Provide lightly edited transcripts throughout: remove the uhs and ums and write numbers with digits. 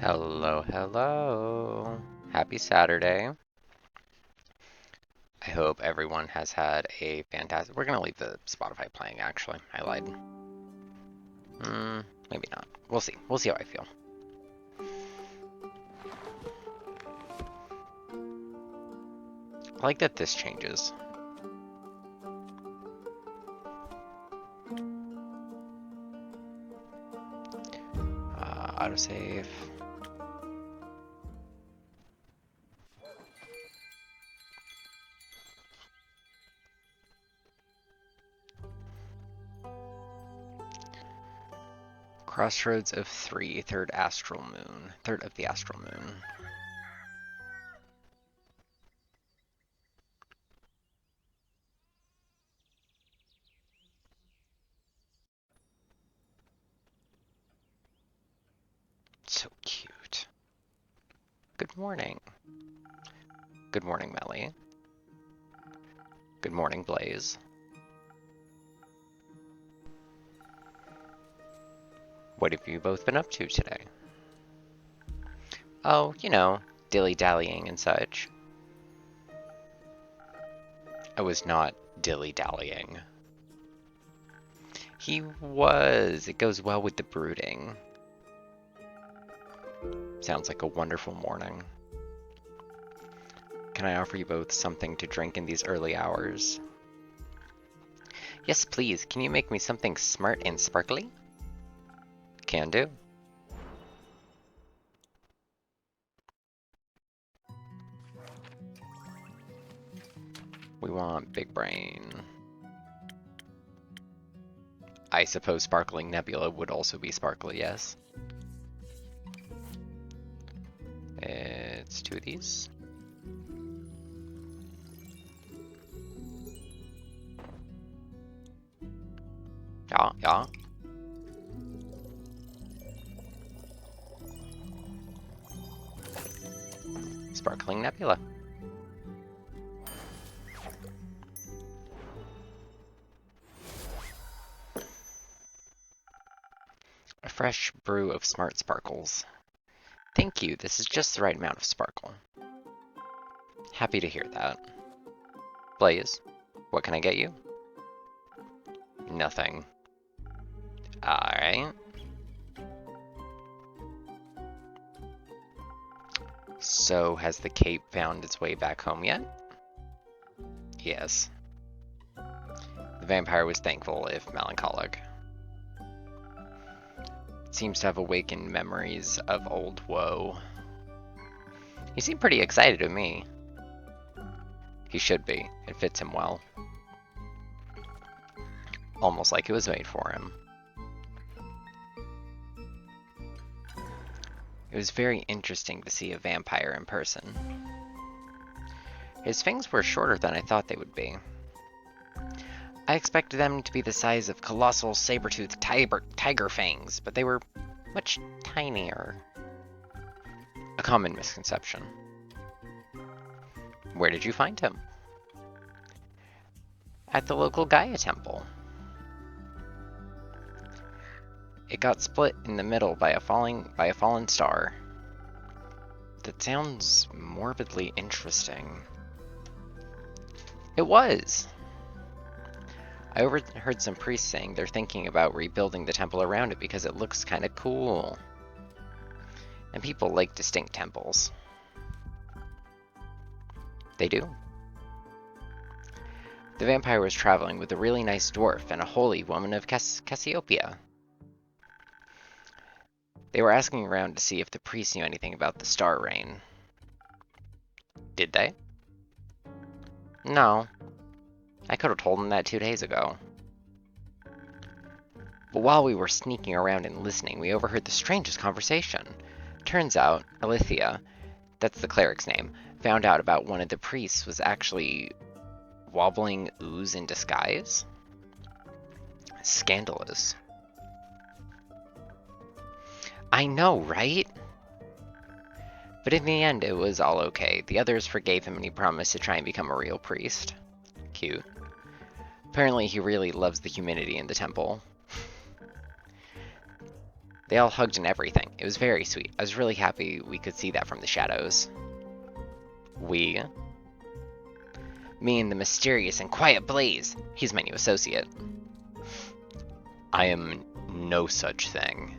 Hello, hello. Happy Saturday. I hope everyone has had a fantastic... We're gonna leave the Spotify playing, actually. I lied. Maybe not. We'll see. We'll see how I feel. I like that this changes. Autosave. Crossroads of 3, third astral moon. Third of the astral moon. So cute. Good morning. Good morning, Melly. Good morning, Blaze. What have you both been up to today? Oh, you know, dilly-dallying and such. I was not dilly-dallying. He was. It goes well with the brooding. Sounds like a wonderful morning. Can I offer you both something to drink in these early hours? Yes, please. Can you make me something smart and sparkly? Can do. We want Big Brain. I suppose Sparkling Nebula would also be sparkly, yes. It's 2 of these. Yeah, yeah. Sparkling Nebula. A fresh brew of smart sparkles. Thank you, this is just the right amount of sparkle. Happy to hear that. Blaze, what can I get you? Nothing. Alright. So, has the cape found its way back home yet? Yes. The vampire was thankful, if melancholic. It seems to have awakened memories of old woe. He seemed pretty excited to me. He should be. It fits him well. Almost like it was made for him. It was very interesting to see a vampire in person. His fangs were shorter than I thought they would be. I expected them to be the size of colossal saber-toothed tiger fangs, but they were much tinier. A common misconception. Where did you find him? At the local Gaia temple. It got split in the middle by a fallen star. That sounds morbidly interesting. It was! I overheard some priests saying they're thinking about rebuilding the temple around it because it looks kinda cool. And people like distinct temples. They do. The vampire was traveling with a really nice dwarf and a holy woman of Cassiopeia. They were asking around to see if the priests knew anything about the star rain. Did they? No. I could have told them that 2 days ago. But while we were sneaking around and listening, we overheard the strangest conversation. Turns out, Alithia, that's the cleric's name, found out about one of the priests was actually wobbling ooze in disguise. Scandalous. I know, right? But in the end, it was all okay. The others forgave him and he promised to try and become a real priest. Cute. Apparently he really loves the humidity in the temple. They all hugged and everything. It was very sweet. I was really happy we could see that from the shadows. We? Me and the mysterious and quiet Blaze. He's my new associate. I am no such thing.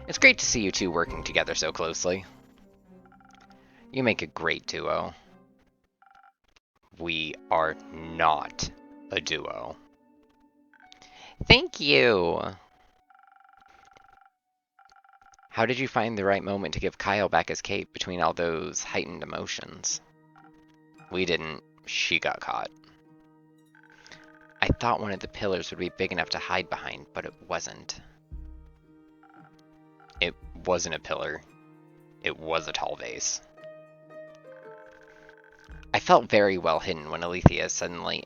It's great to see you two working together so closely. You make a great duo. We are not a duo. Thank you! How did you find the right moment to give Kyle back his cape between all those heightened emotions? We didn't. She got caught. I thought one of the pillars would be big enough to hide behind, but it wasn't. It wasn't a pillar. It was a tall vase. I felt very well hidden when Alethea suddenly...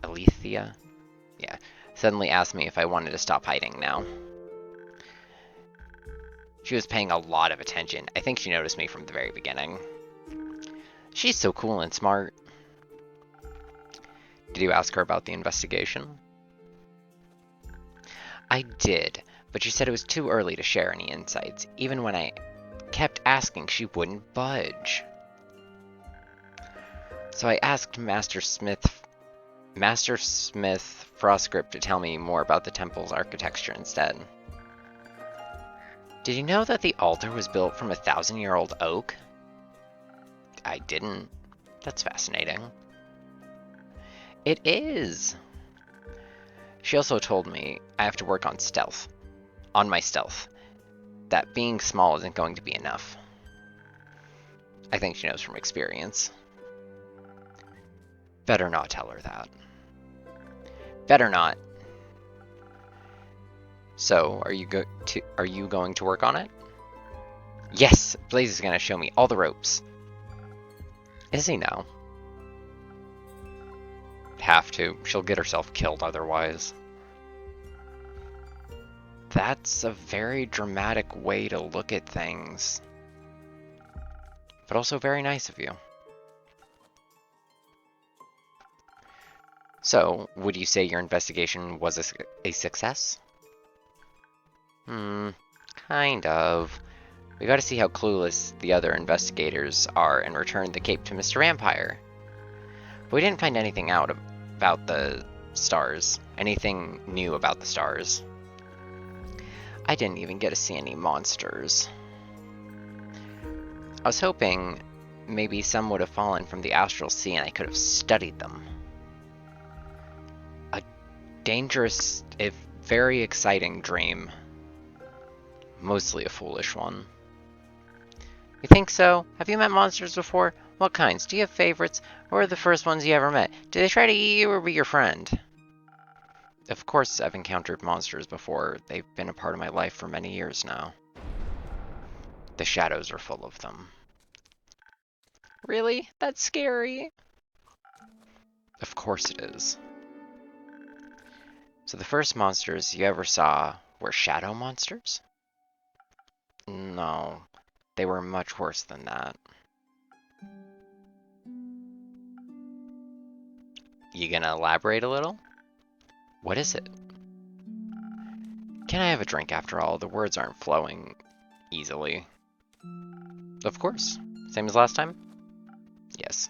Alethea? Yeah. Suddenly asked me if I wanted to stop hiding now. She was paying a lot of attention. I think she noticed me from the very beginning. She's so cool and smart. Did you ask her about the investigation? I did, but she said it was too early to share any insights. Even when I kept asking, she wouldn't budge. So I asked Master Smith Frostgrip to tell me more about the temple's architecture instead. Did you know that the altar was built from a 1,000-year-old oak? I didn't. That's fascinating. It is! She also told me I have to work on stealth. On my stealth. That being small isn't going to be enough. I think she knows from experience. Better not tell her that. Better not. So, are you going to work on it? Yes! Blaze is going to show me all the ropes. Is he now? Have to. She'll get herself killed otherwise. That's a very dramatic way to look at things. But also very nice of you. So, would you say your investigation was a success? Kind of. We gotta see how clueless the other investigators are and return the cape to Mr. Vampire. But we didn't find anything out about the stars. Anything new about the stars. I didn't even get to see any monsters. I was hoping maybe some would have fallen from the astral sea and I could have studied them. A dangerous, if very exciting dream. Mostly a foolish one. You think so? Have you met monsters before? What kinds? Do you have favorites? Or are the first ones you ever met? Do they try to eat you or be your friend? Of course I've encountered monsters before. They've been a part of my life for many years now. The shadows are full of them. Really? That's scary. Of course it is. So the first monsters you ever saw were shadow monsters? No, they were much worse than that. You gonna elaborate a little? What is it? Can I have a drink after all? The words aren't flowing easily. Of course. Same as last time? Yes.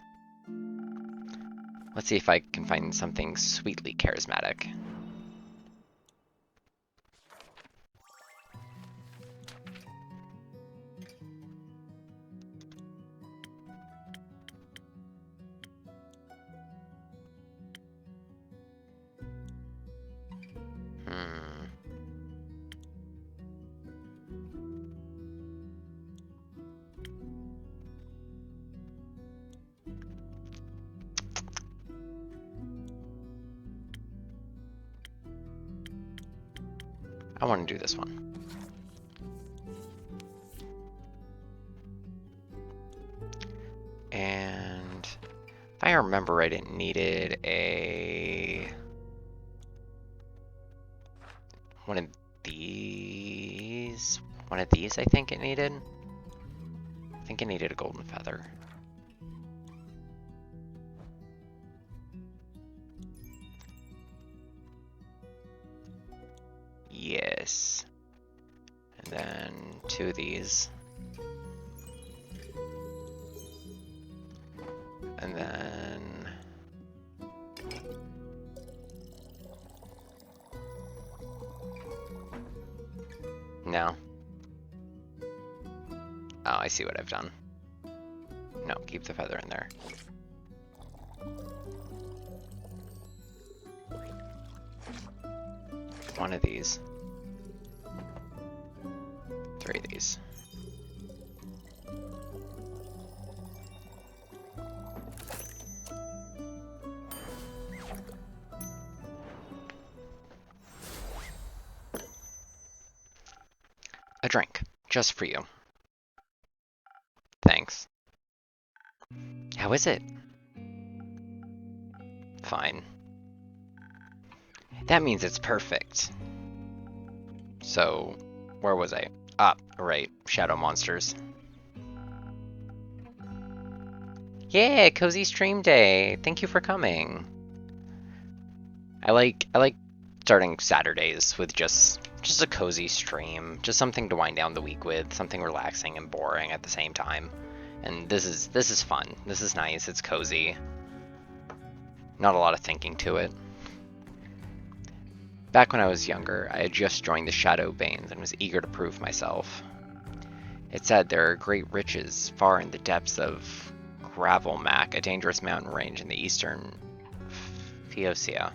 Let's see if I can find something sweetly charismatic. I want to do this one. And if I remember right, it needed one of these. One of these, I think it needed. I think it needed a golden feather. Yes. Then 2 of these. And then... No. Oh, I see what I've done. No, keep the feather in there. One of these. 3 of these. A drink, just for you. Thanks. How is it? Fine. That means it's perfect. So, where was I? Ah, right, shadow monsters. Yeah, cozy stream day. Thank you for coming. I like starting Saturdays with just a cozy stream, just something to wind down the week with, something relaxing and boring at the same time. And this is fun. This is nice. It's cozy. Not a lot of thinking to it. Back when I was younger, I had just joined the Shadow Banes and was eager to prove myself. It said there are great riches far in the depths of Gravelmac, a dangerous mountain range in the eastern Phaeocia.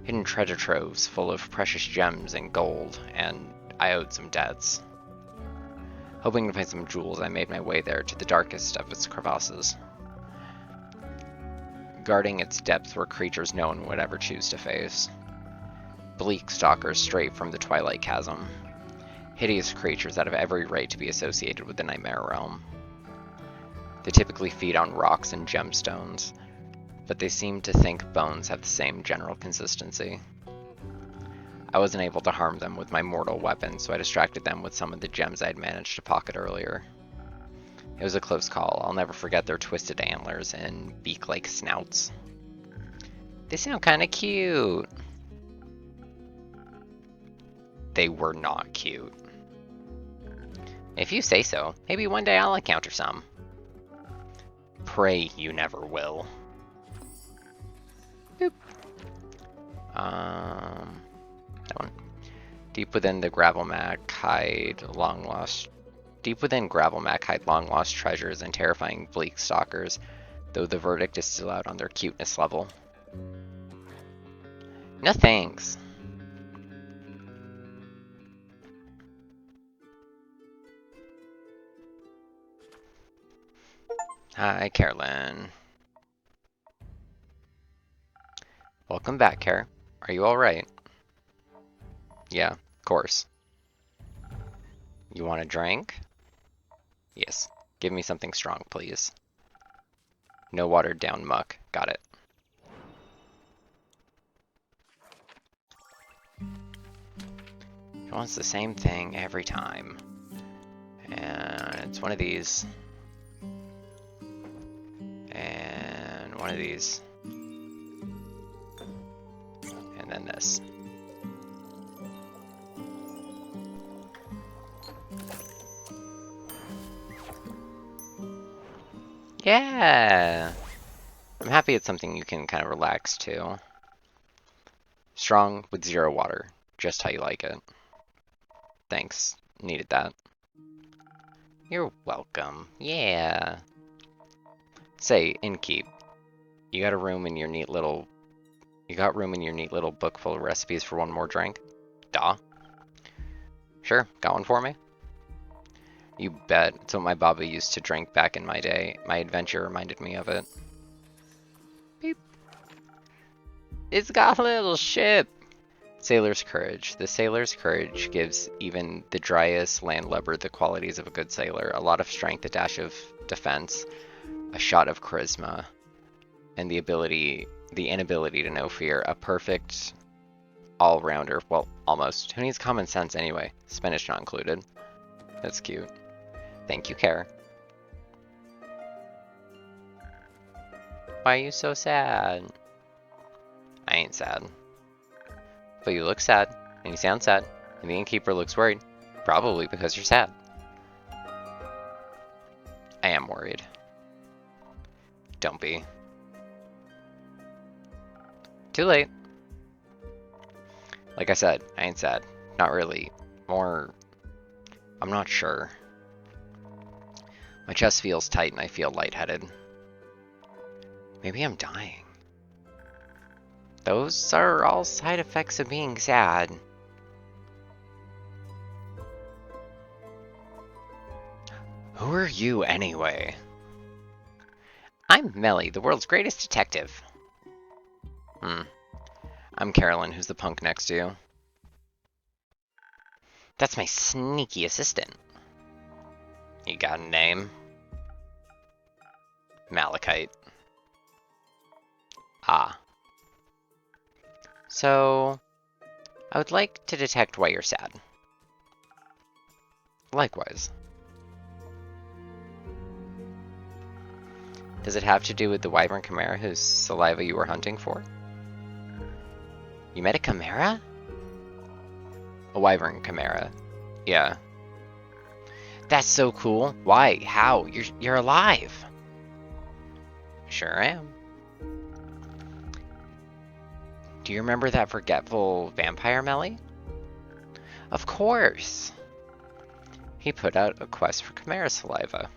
Hidden treasure troves full of precious gems and gold, and I owed some debts. Hoping to find some jewels, I made my way there to the darkest of its crevasses. Guarding its depths were creatures no one would ever choose to face. Bleak stalkers straight from the Twilight Chasm. Hideous creatures that have every right to be associated with the Nightmare Realm. They typically feed on rocks and gemstones, but they seem to think bones have the same general consistency. I wasn't able to harm them with my mortal weapon, so I distracted them with some of the gems I'd managed to pocket earlier. It was a close call. I'll never forget their twisted antlers and beak-like snouts. They sound kinda cute. They were not cute. If you say so, maybe one day I'll encounter some. Pray you never will. Boop. That one. Deep within Gravelmac hide long lost treasures and terrifying bleak stalkers, though the verdict is still out on their cuteness level. No thanks. Hi, Carolyn. Welcome back, Care. Are you alright? Yeah, of course. You want a drink? Yes. Give me something strong, please. No watered down muck. Got it. He wants the same thing every time. And it's one of these. And one of these. And then this. Yeah! I'm happy it's something you can kind of relax to. Strong with 0 water. Just how you like it. Thanks. Needed that. You're welcome. Yeah. Say, Innkeep, you got room in your neat little book full of recipes for one more drink? Duh. Sure, got one for me? You bet. It's what my baba used to drink back in my day. My adventure reminded me of it. Beep. It's got a little ship. Sailor's courage. The sailor's courage gives even the driest landlubber the qualities of a good sailor. A lot of strength, a dash of defense, a shot of charisma, and the inability to know fear. A perfect all-rounder. Well, almost. Who needs common sense anyway? Spinach not included. That's cute. Thank you, Care. Why are you so sad? I ain't sad. But you look sad, and you sound sad. And the innkeeper looks worried. Probably because you're sad. I am worried. Don't be. Too late. Like I said, I ain't sad. Not really. More... I'm not sure. My chest feels tight and I feel lightheaded. Maybe I'm dying. Those are all side effects of being sad. Who are you, anyway? I'm Melly, the world's greatest detective. I'm Carolyn, who's the punk next to you. That's my sneaky assistant. You got a name? Malachite. Ah. So, I would like to detect why you're sad. Likewise. Does it have to do with the wyvern chimera whose saliva you were hunting for? You met a chimera? A wyvern chimera. Yeah. That's so cool. Why? How? You're alive. Sure am. Do you remember that forgetful vampire, Melly? Of course. He put out a quest for chimera saliva.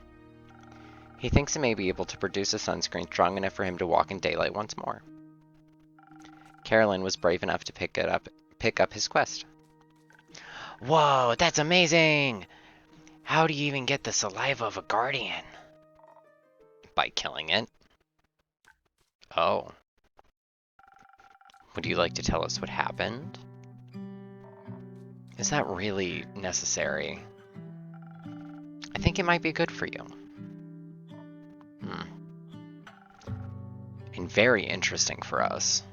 He thinks it may be able to produce a sunscreen strong enough for him to walk in daylight once more. Carolyn was brave enough to pick up his quest. Whoa, that's amazing! How do you even get the saliva of a guardian? By killing it. Oh. Would you like to tell us what happened? Is that really necessary? I think it might be good for you. And very interesting for us.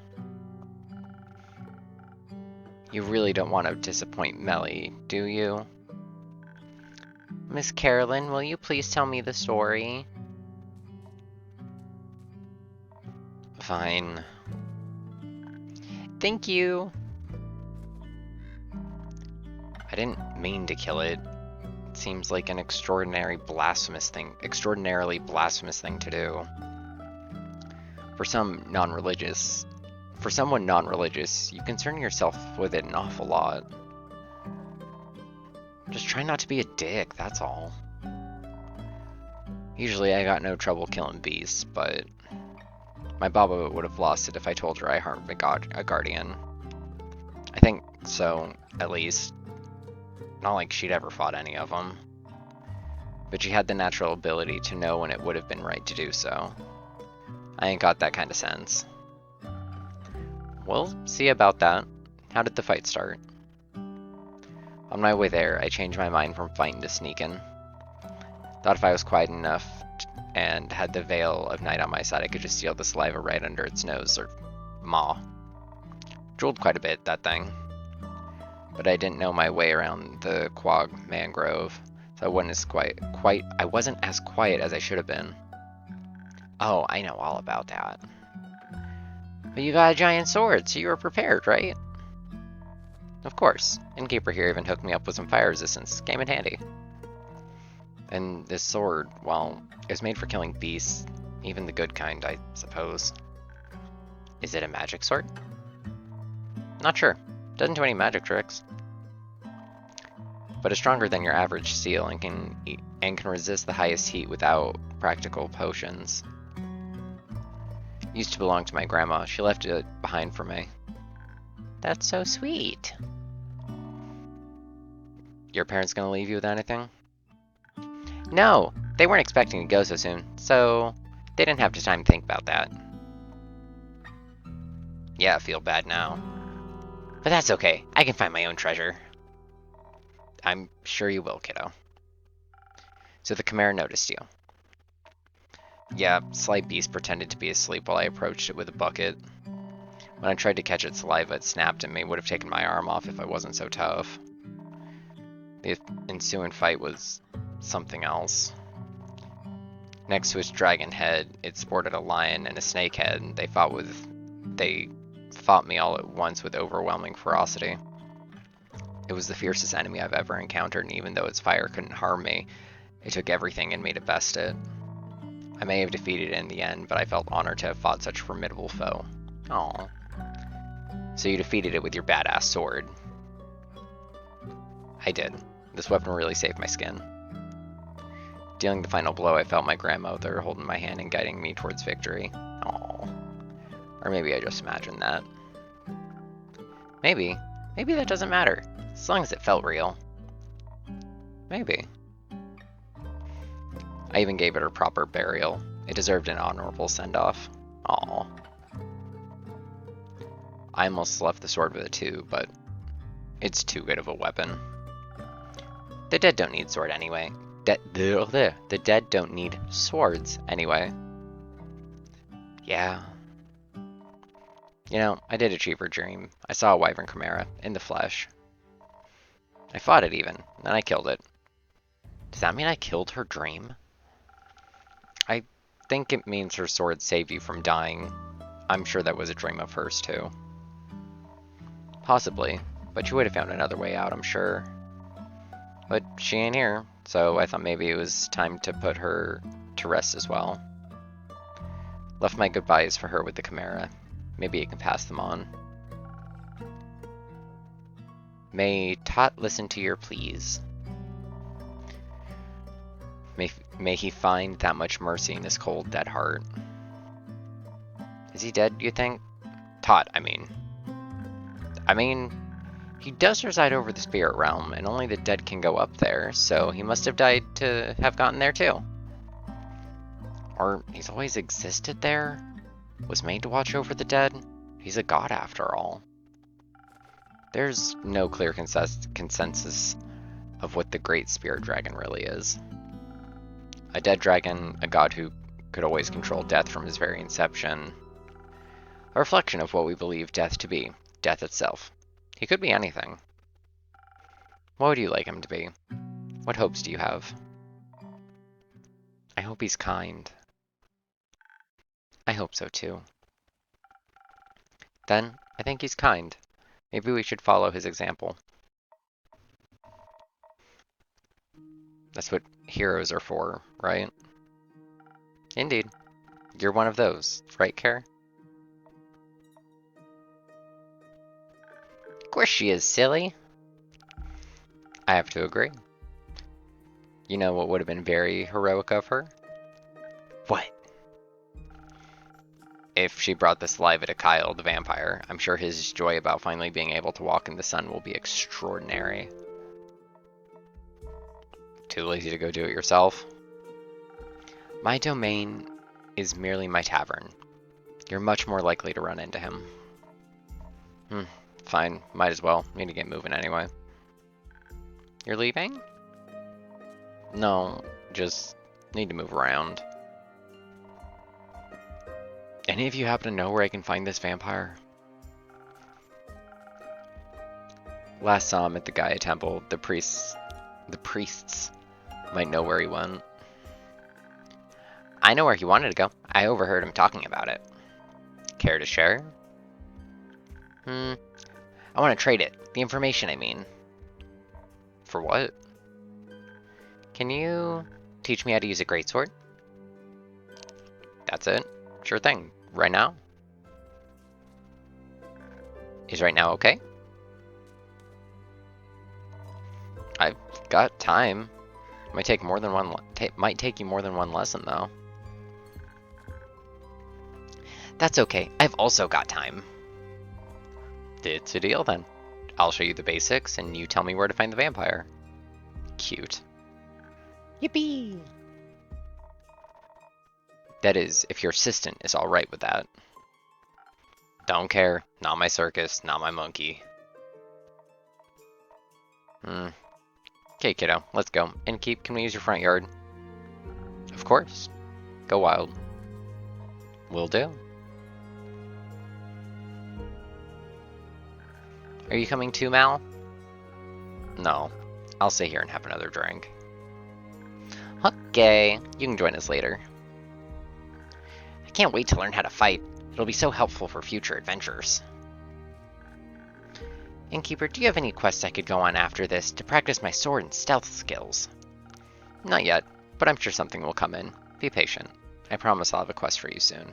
You really don't want to disappoint Melly, do you? Miss Carolyn, will you please tell me the story? Fine. Thank you. I didn't mean to kill it. It seems like an extraordinarily blasphemous thing to do. For someone non-religious, you concern yourself with it an awful lot. Just try not to be a dick, that's all. Usually I got no trouble killing beasts, but my Baba would have lost it if I told her I harmed a guardian. I think so, at least. Not like she'd ever fought any of them. But she had the natural ability to know when it would have been right to do so. I ain't got that kind of sense. We'll see about that. How did the fight start? On my way there, I changed my mind from fighting to sneaking. Thought if I was quiet enough and had the veil of night on my side, I could just steal the saliva right under its nose, or maw. Drooled quite a bit, that thing. But I didn't know my way around the quag mangrove, so I wasn't as quiet as I should have been. Oh, I know all about that. But you got a giant sword, so you were prepared, right? Of course. Innkeeper here even hooked me up with some fire resistance. Came in handy. And this sword, well, it was made for killing beasts. Even the good kind, I suppose. Is it a magic sword? Not sure. Doesn't do any magic tricks. But it's stronger than your average steel and can resist the highest heat without practical potions. Used to belong to my grandma. She left it behind for me. That's so sweet. Your parents gonna leave you with anything? No, they weren't expecting to go so soon, so they didn't have time to think about that. Yeah, I feel bad now. But that's okay. I can find my own treasure. I'm sure you will, kiddo. So the Chimera noticed you. Yeah, slight beast pretended to be asleep while I approached it with a bucket. When I tried to catch its saliva, it snapped at me. Would have taken my arm off if I wasn't so tough. The ensuing fight was something else. Next to its dragon head, it sported a lion and a snake head. They fought me all at once with overwhelming ferocity. It was the fiercest enemy I've ever encountered, and even though its fire couldn't harm me, it took everything in me to best it. I may have defeated it in the end, but I felt honored to have fought such a formidable foe. Aww. So you defeated it with your badass sword. I did. This weapon really saved my skin. Dealing the final blow, I felt my grandmother holding my hand and guiding me towards victory. Aww. Or maybe I just imagined that. Maybe. Maybe that doesn't matter, as long as it felt real. Maybe. I even gave it a proper burial. It deserved an honorable send-off. Aww. I almost left the sword with it too, but it's too good of a weapon. The dead don't need sword anyway. The dead don't need swords anyway. Yeah. You know, I did achieve her dream. I saw a wyvern chimera in the flesh. I fought it even, then I killed it. Does that mean I killed her dream? I think it means her sword saved you from dying. I'm sure that was a dream of hers too. Possibly, but you would have found another way out, I'm sure. But she ain't here, so I thought maybe it was time to put her to rest as well. Left my goodbyes for her with the chimera. Maybe it can pass them on. May Tot listen to your pleas. May he find that much mercy in his cold, dead heart. Is he dead, you think? Tot, I mean. He does reside over the spirit realm, and only the dead can go up there, so he must have died to have gotten there too. Or he's always existed there? Was made to watch over the dead? He's a god after all. There's no clear consensus of what the Great Spirit Dragon really is. A dead dragon, a god who could always control death from his very inception. A reflection of what we believe death to be, death itself. He could be anything. What would you like him to be? What hopes do you have? I hope he's kind. I hope so too. Then, I think he's kind. Maybe we should follow his example. That's what heroes are for, right? Indeed. You're one of those, right, Care? Of course she is, silly. I have to agree. You know what would have been very heroic of her? What? If she brought the saliva to Kyle, the vampire, I'm sure his joy about finally being able to walk in the sun will be extraordinary. Too lazy to go do it yourself? My domain is merely my tavern. You're much more likely to run into him. Fine, might as well. Need to get moving anyway. You're leaving? No, just need to move around. Any of you happen to know where I can find this vampire? Last saw him at the Gaia Temple. The priests might know where he went. I know where he wanted to go. I overheard him talking about it. Care to share? I want to trade it. The information, I mean. For what? Can you teach me how to use a greatsword? That's it. Sure thing. Right now? Is right now okay? I've got time. Might take more than one. Might take you more than one lesson, though. That's okay. I've also got time. It's a deal then. I'll show you the basics, and you tell me where to find the vampire. Cute. Yippee! That is, if your assistant is alright with that. Don't care. Not my circus, not my monkey. Okay, kiddo. Let's go. And can we use your front yard? Of course. Go wild. Will do. Are you coming too, Mal? No. I'll stay here and have another drink. Okay. You can join us later. I can't wait to learn how to fight. It'll be so helpful for future adventures. Innkeeper, do you have any quests I could go on after this to practice my sword and stealth skills? Not yet, but I'm sure something will come in. Be patient. I promise I'll have a quest for you soon.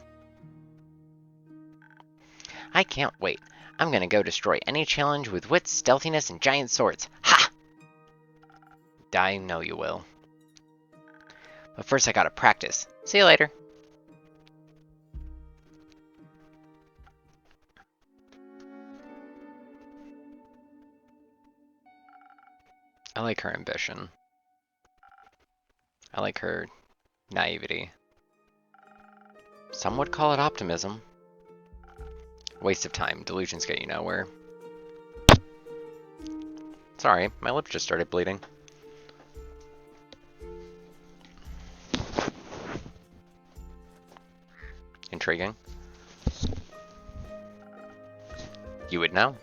I can't wait. I'm gonna go destroy any challenge with wit, stealthiness, and giant swords. Ha! I know you will. But first I gotta practice. See you later. I like her ambition. I like her naivety. Some would call it optimism. Waste of time. Delusions get you nowhere. Sorry, my lip just started bleeding. Intriguing. You would know.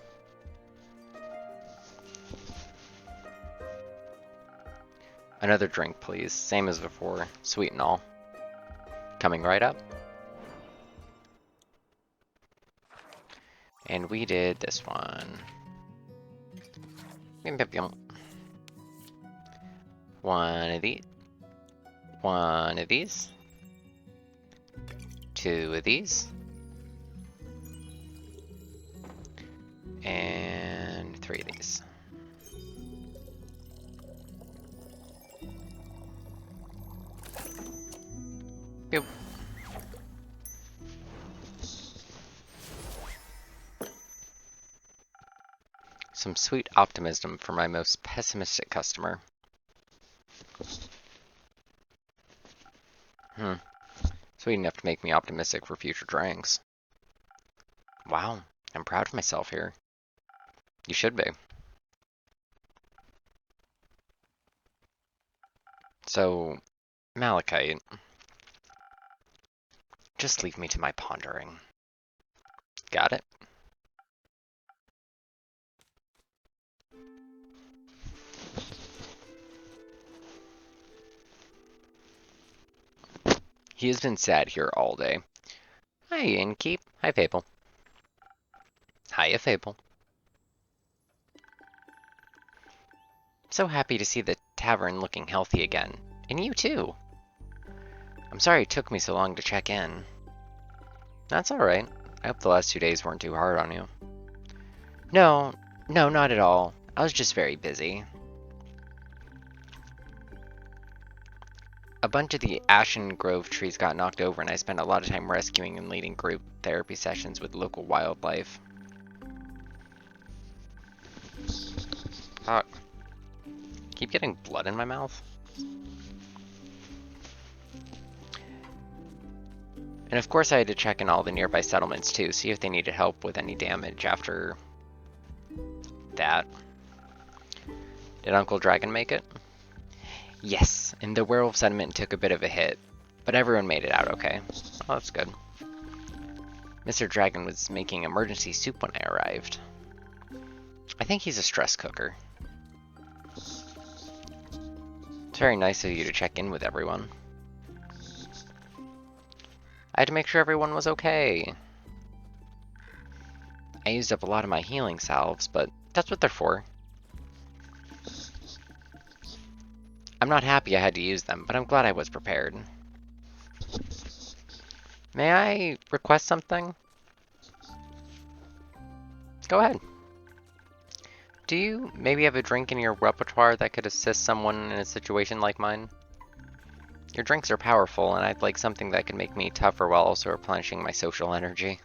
Another drink, please. Same as before. Sweet and all. Coming right up. And we did this one. One of these. One of these. Two of these. And three of these. Boop. Some sweet optimism for my most pessimistic customer. Sweet enough to make me optimistic for future drinks. Wow, I'm proud of myself here. You should be. So, Malachite. Just leave me to my pondering. Got it? He has been sad here all day. Hi, Innkeep. Hi, Fable. Hiya, Fable. So happy to see the tavern looking healthy again. And you too. I'm sorry it took me so long to check in. That's alright. I hope the last 2 days weren't too hard on you. No, not at all. I was just very busy. A bunch of the Ashen Grove trees got knocked over, and I spent a lot of time rescuing and leading group therapy sessions with local wildlife. Fuck. Keep getting blood in my mouth? And of course I had to check in all the nearby settlements too, see if they needed help with any damage after that. Did Uncle Dragon make it? Yes, and the werewolf settlement took a bit of a hit, but everyone made it out okay. Oh, that's good. Mr. Dragon was making emergency soup when I arrived. I think he's a stress cooker. It's very nice of you to check in with everyone. I had to make sure everyone was okay. I used up a lot of my healing salves, but that's what they're for. I'm not happy I had to use them, but I'm glad I was prepared. May I request something? Go ahead. Do you maybe have a drink in your repertoire that could assist someone in a situation like mine? Your drinks are powerful, and I'd like something that could make me tougher while also replenishing my social energy.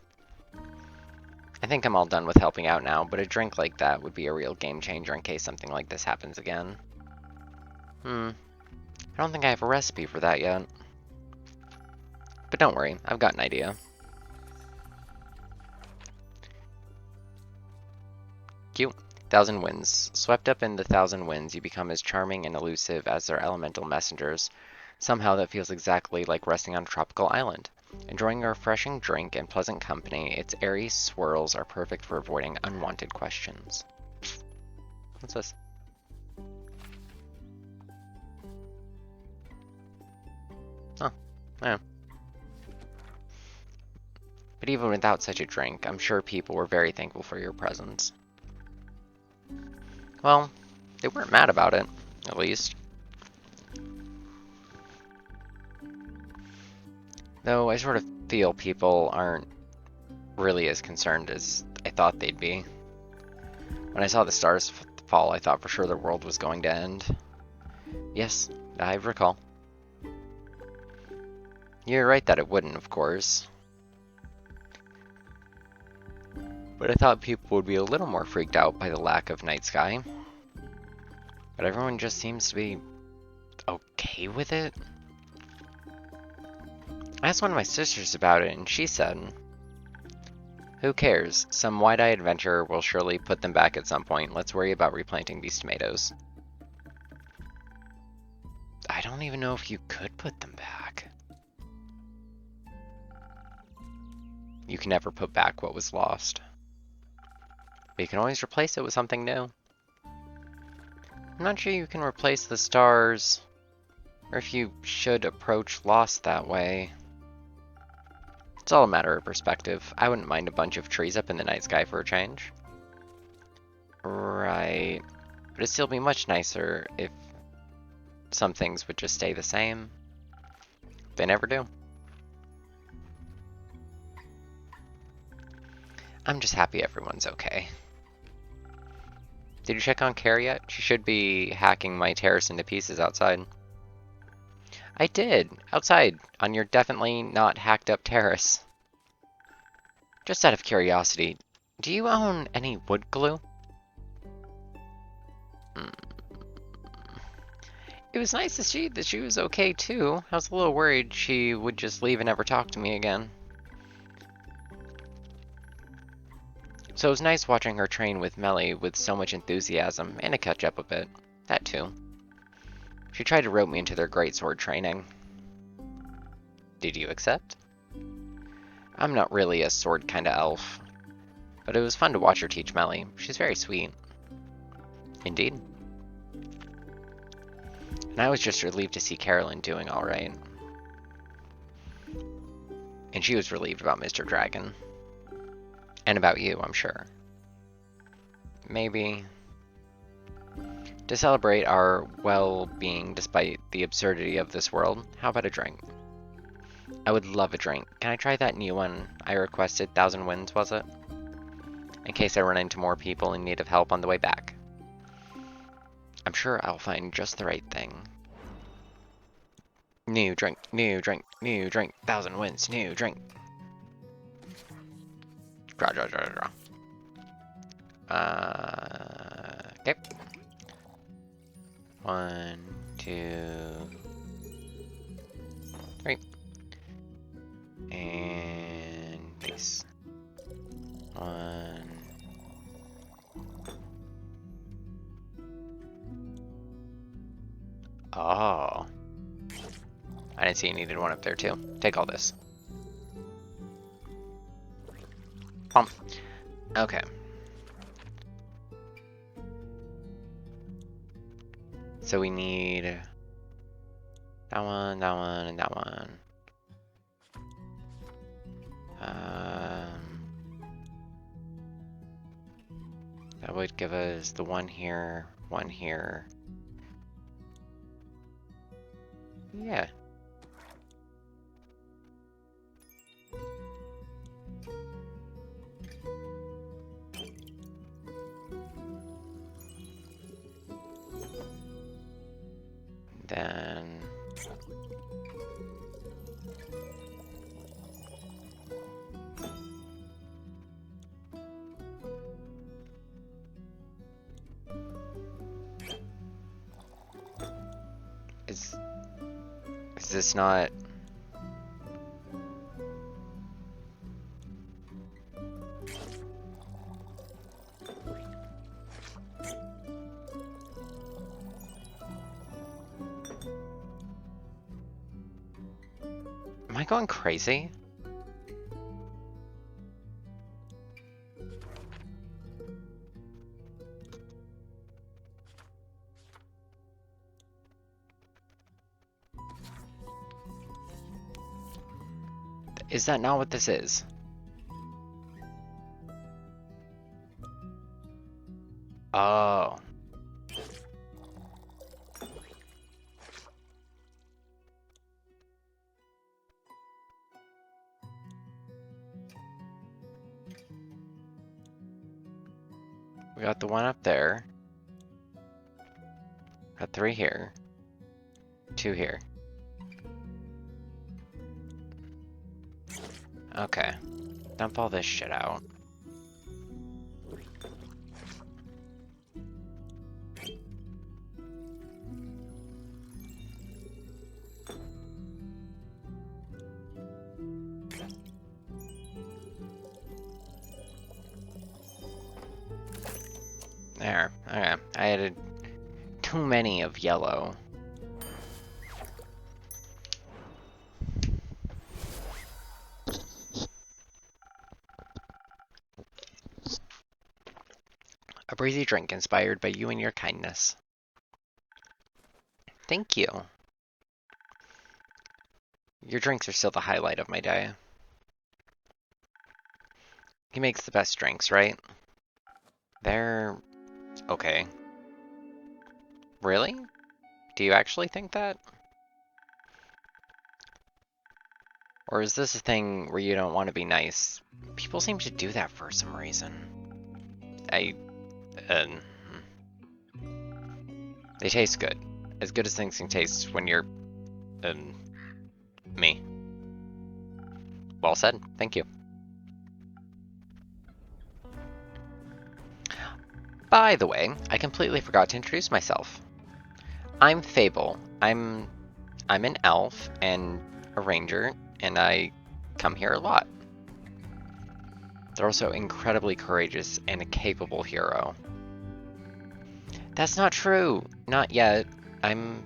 I think I'm all done with helping out now, but a drink like that would be a real game changer in case something like this happens again. I don't think I have a recipe for that yet. But don't worry, I've got an idea. Cute. 1,000 winds. Swept up in the 1,000 winds, you become as charming and elusive as their elemental messengers. Somehow that feels exactly like resting on a tropical island. Enjoying a refreshing drink and pleasant company, its airy swirls are perfect for avoiding unwanted questions. What's this? Oh, yeah. But even without such a drink, I'm sure people were very thankful for your presence. Well, they weren't mad about it, at least. Though I sort of feel people aren't really as concerned as I thought they'd be. When I saw the stars fall, I thought for sure the world was going to end. Yes, I recall. You're right that it wouldn't, of course. But I thought people would be a little more freaked out by the lack of night sky. But everyone just seems to be okay with it. I asked one of my sisters about it, and she said, "Who cares? Some wide-eyed adventurer will surely put them back at some point. Let's worry about replanting these tomatoes." I don't even know if you could put them back. You can never put back what was lost. But you can always replace it with something new. I'm not sure you can replace the stars, or if you should approach loss that way. It's all a matter of perspective. I wouldn't mind a bunch of trees up in the night sky for a change. Right. But it'd still be much nicer if some things would just stay the same. They never do. I'm just happy everyone's okay. Did you check on Carrie yet? She should be hacking my terrace into pieces outside. I did! Outside, on your definitely not hacked up terrace. Just out of curiosity, do you own any wood glue? It was nice to see that she was okay too. I was a little worried she would just leave and never talk to me again. So it was nice watching her train with Melly with so much enthusiasm, and to catch up a bit. That too. She tried to rope me into their greatsword training. Did you accept? I'm not really a sword kinda elf, but it was fun to watch her teach Melly. She's very sweet. Indeed. And I was just relieved to see Carolyn doing alright. And she was relieved about Mr. Dragon. And about you, I'm sure. Maybe. To celebrate our well-being despite the absurdity of this world, how about a drink? I would love a drink. Can I try that new one I requested? 1,000 Winds, was it? In case I run into more people in need of help on the way back. I'm sure I'll find just the right thing. New drink, new drink, new drink, 1,000 Winds, new drink. Draw, draw, draw, draw. Okay. 1, 2, 3. And peace. 1. Oh. I didn't see you needed one up there too. Take all this. Pump. Okay. So we need that one, and that one. That would give us the one here, one here. Yeah. Then is this not? Am I going crazy? Is that not what this is? Oh. We got the one up there. Got 3 here. 2 here. Okay. Dump all this shit out. There. Okay. I added too many of yellow. A breezy drink inspired by you and your kindness. Thank you. Your drinks are still the highlight of my day. He makes the best drinks, right? They're okay. Really? Do you actually think that? Or is this a thing where you don't want to be nice? People seem to do that for some reason. They taste good. As good as things can taste when you're, me. Well said. Thank you. By the way, I completely forgot to introduce myself. I'm Fable. I'm an elf and a ranger, and I come here a lot. They're also incredibly courageous and a capable hero. That's not true. Not yet. I'm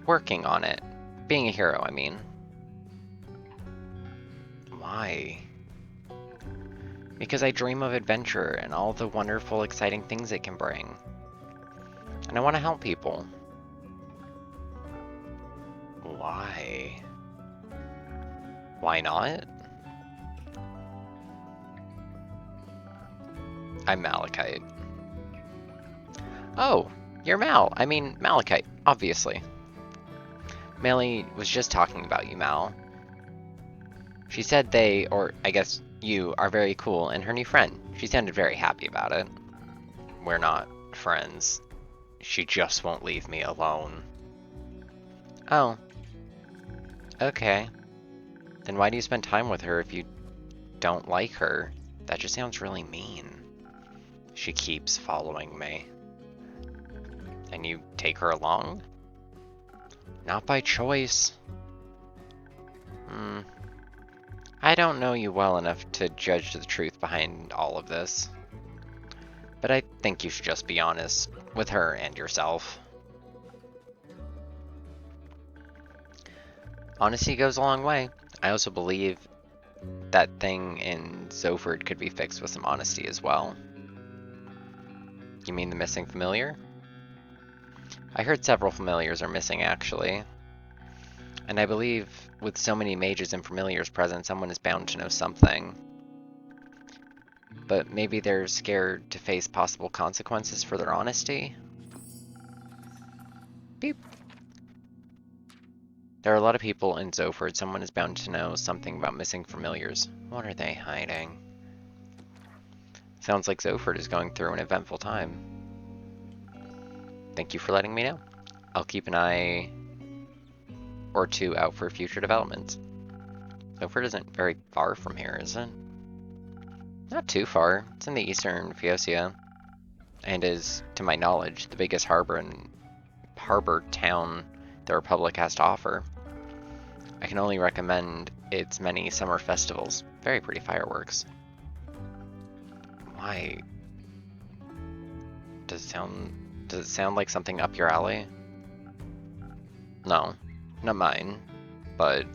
working on it. Being a hero, I mean. Why? Because I dream of adventure and all the wonderful, exciting things it can bring. And I want to help people. Why? Why not? I'm Malachite. Oh, you're Mal. I mean, Malachite, obviously. Melly was just talking about you, Mal. She said they, or I guess you, are very cool, and her new friend. She sounded very happy about it. We're not friends. She just won't leave me alone. Oh. Okay. Then why do you spend time with her if you don't like her? That just sounds really mean. She keeps following me. And you take her along? Not by choice. I don't know you well enough to judge the truth behind all of this. But I think you should just be honest with her and yourself. Honesty goes a long way. I also believe that thing in Zoford could be fixed with some honesty as well. You mean the missing familiar? I heard several familiars are missing, actually. And I believe with so many mages and familiars present, someone is bound to know something. But maybe they're scared to face possible consequences for their honesty? Beep. There are a lot of people in Zoford. Someone is bound to know something about missing familiars. What are they hiding? Sounds like Zoford is going through an eventful time. Thank you for letting me know. I'll keep an eye or two out for future developments. Zoford isn't very far from here, is it? Not too far. It's in the eastern Phoecia, and is, to my knowledge, the biggest harbor town the Republic has to offer. I can only recommend its many summer festivals. Very pretty fireworks. Why? Does it sound like something up your alley? No, not mine, but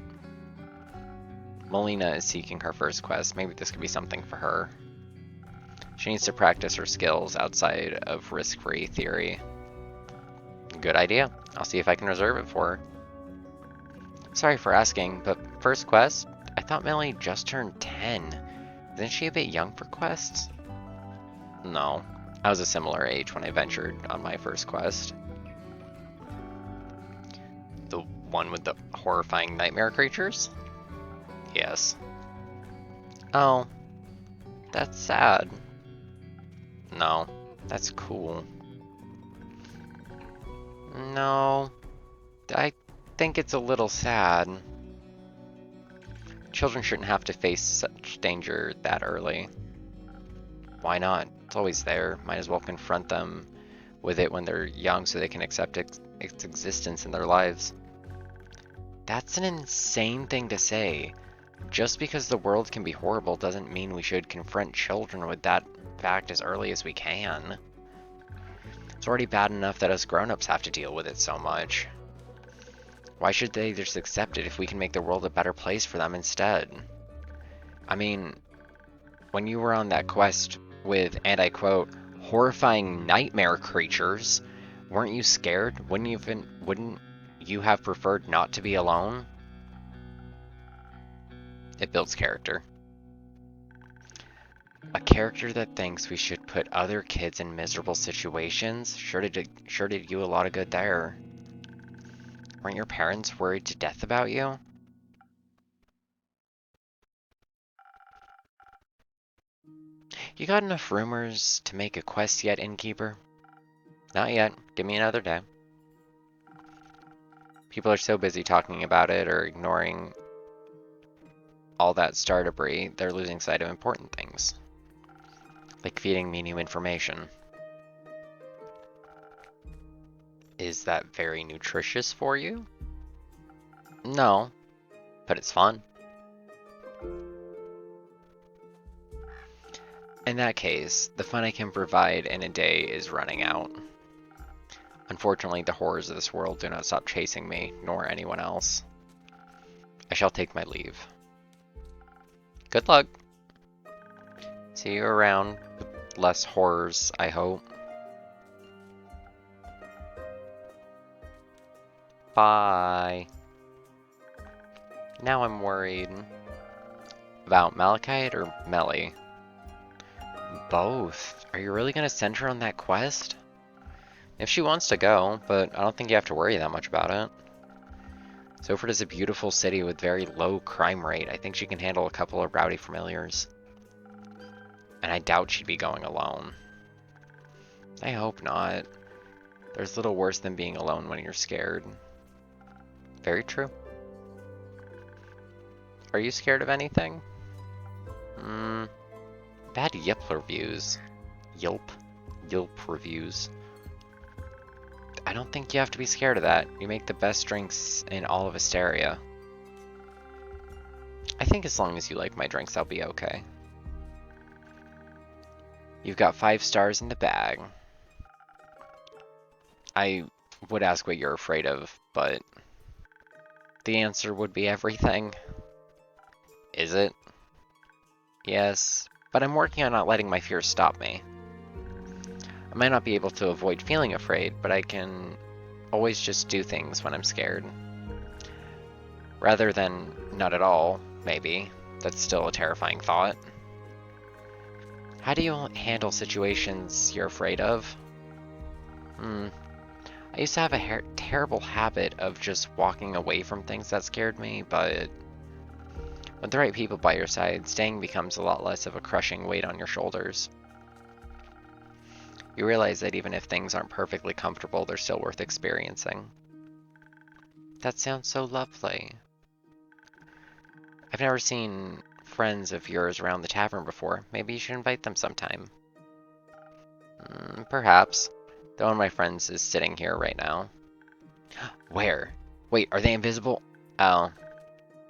Melina is seeking her first quest. Maybe this could be something for her. She needs to practice her skills outside of risk-free theory. Good idea. I'll see if I can reserve it for her. Sorry for asking, but first quest? I thought Melly just turned 10. Isn't she a bit young for quests? No. I was a similar age when I ventured on my first quest. The one with the horrifying nightmare creatures? Yes. Oh. That's sad. No. That's cool. No, I think it's a little sad. Children shouldn't have to face such danger that early. Why not? It's always there. Might as well confront them with it when they're young so they can accept its existence in their lives. That's an insane thing to say. Just because the world can be horrible doesn't mean we should confront children with that fact as early as we can. It's already bad enough that us grown-ups have to deal with it so much. Why should they just accept it if we can make the world a better place for them instead? I mean, when you were on that quest with, and I quote, horrifying nightmare creatures, weren't you scared? Wouldn't you have preferred not to be alone? It builds character. A character that thinks we should put other kids in miserable situations sure did you a lot of good there. Weren't your parents worried to death about you? You got enough rumors to make a quest yet, Innkeeper? Not yet. Give me another day. People are so busy talking about it or ignoring all that star debris, they're losing sight of important things. Like feeding me new information. Is that very nutritious for you? No, but it's fun. In that case, the fun I can provide in a day is running out. Unfortunately, the horrors of this world do not stop chasing me, nor anyone else. I shall take my leave. Good luck. See you around with less horrors, I hope. Bye. Now I'm worried. About Malachite or Melly? Both. Are you really gonna send her on that quest? If she wants to go, but I don't think you have to worry that much about it. Sofort is a beautiful city with very low crime rate. I think she can handle a couple of rowdy familiars. And I doubt she'd be going alone. I hope not. There's little worse than being alone when you're scared. Very true. Are you scared of anything? Bad Yelp reviews. Yelp reviews. I don't think you have to be scared of that. You make the best drinks in all of Asteria. I think as long as you like my drinks, I'll be okay. You've got 5 stars in the bag. I would ask what you're afraid of, but the answer would be everything. Is it? Yes, but I'm working on not letting my fears stop me. I might not be able to avoid feeling afraid, but I can always just do things when I'm scared. Rather than not at all, maybe. That's still a terrifying thought. How do you handle situations you're afraid of? I used to have a terrible habit of just walking away from things that scared me, but with the right people by your side, staying becomes a lot less of a crushing weight on your shoulders. You realize that even if things aren't perfectly comfortable, they're still worth experiencing. That sounds so lovely. I've never seen friends of yours around the tavern before. Maybe you should invite them sometime. Perhaps. Though one of my friends is sitting here right now. Where? Wait, are they invisible? Oh,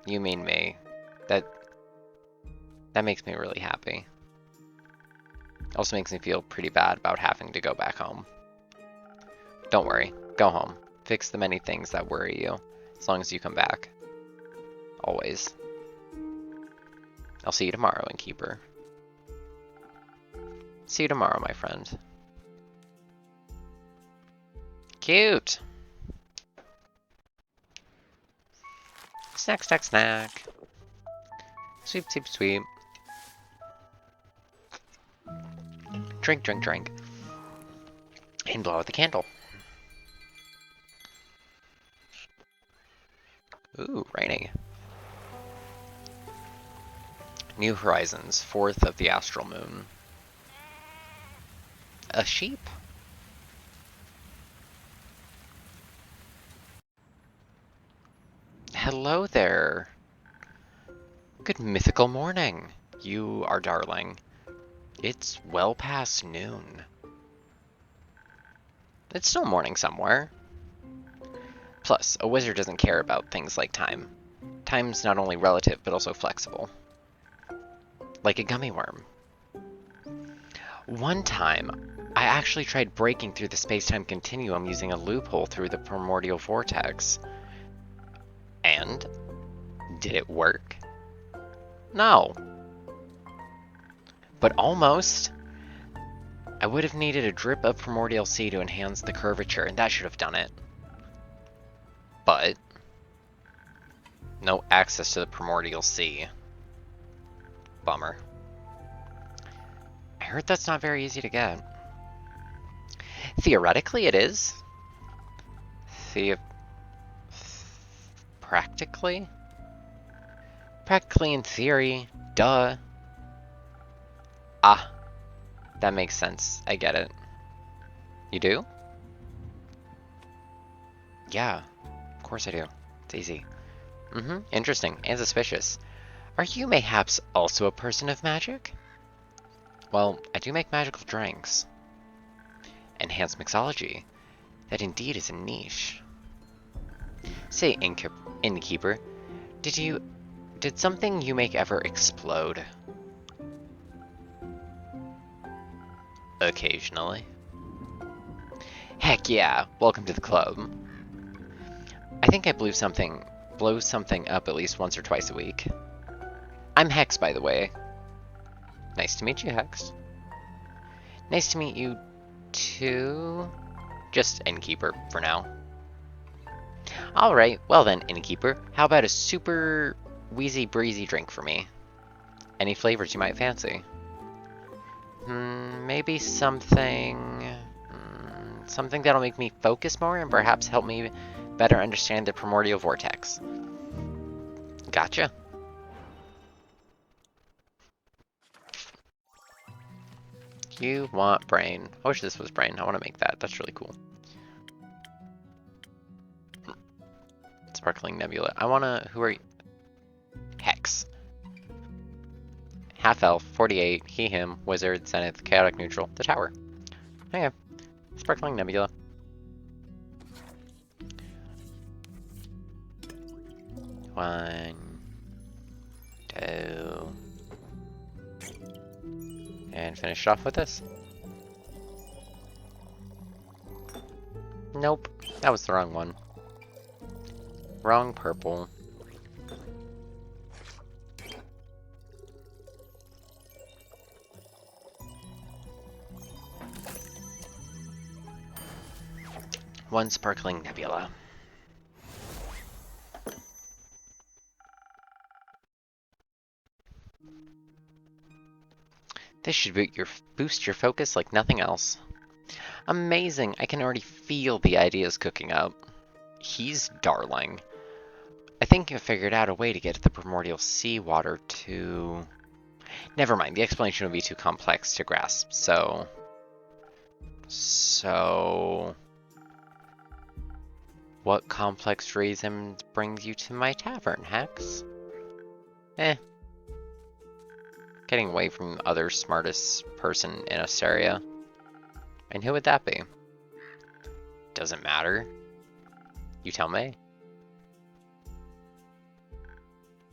you mean me. That makes me really happy. Also makes me feel pretty bad about having to go back home. Don't worry, go home. Fix the many things that worry you, as long as you come back. Always. I'll see you tomorrow, Innkeeper. See you tomorrow, my friend. Cute! Snack, snack, snack. Sweep, sweep, sweep. Drink, drink, drink. And blow out the candle. Ooh, raining. New Horizons, 4th of the Astral Moon. a sheep? Hello there. Good mythical morning. You are darling. It's well past noon. It's still morning somewhere. Plus, a wizard doesn't care about things like time. Time's not only relative, but also flexible. Like a gummy worm. One time, I actually tried breaking through the space-time continuum using a loophole through the primordial vortex. And? Did it work? No. But almost. I would have needed a drip of primordial sea to enhance the curvature, and that should have done it. But no access to the primordial sea. Bummer. I heard that's not very easy to get. Theoretically, it is. Practically? Practically in theory. Duh. Ah. That makes sense. I get it. You do? Yeah. Of course I do. It's easy. Interesting. And suspicious. Are you mayhaps also a person of magic? Well, I do make magical drinks. Enhanced mixology. That indeed is a niche. Say, innkeeper, did something you make ever explode? Occasionally. Heck yeah, welcome to the club. I think I blow something up at least once or twice a week. I'm Hex, by the way. Nice to meet you, Hex. Nice to meet you, too. Just innkeeper, for now. Alright, well then, innkeeper, how about a super wheezy breezy drink for me? Any flavors you might fancy? Maybe something that'll make me focus more and perhaps help me better understand the primordial vortex. Gotcha. You want brain. I wish this was brain. I want to make that. That's really cool. Sparkling nebula. I want to... Who are you? Hex. Half elf, 48, he, him, wizard, zenith, chaotic neutral, the tower. Okay. Sparkling nebula. One, two, and finish off with this. Nope, that was the wrong one. Wrong purple. One sparkling nebula. This should boost your focus like nothing else. Amazing! I can already feel the ideas cooking up. He's darling. I think I figured out a way to get to the primordial seawater to... Never mind, the explanation would be too complex to grasp, so... What complex reason brings you to my tavern, Hex? Getting away from the other smartest person in Asteria. And who would that be? Doesn't matter. You tell me.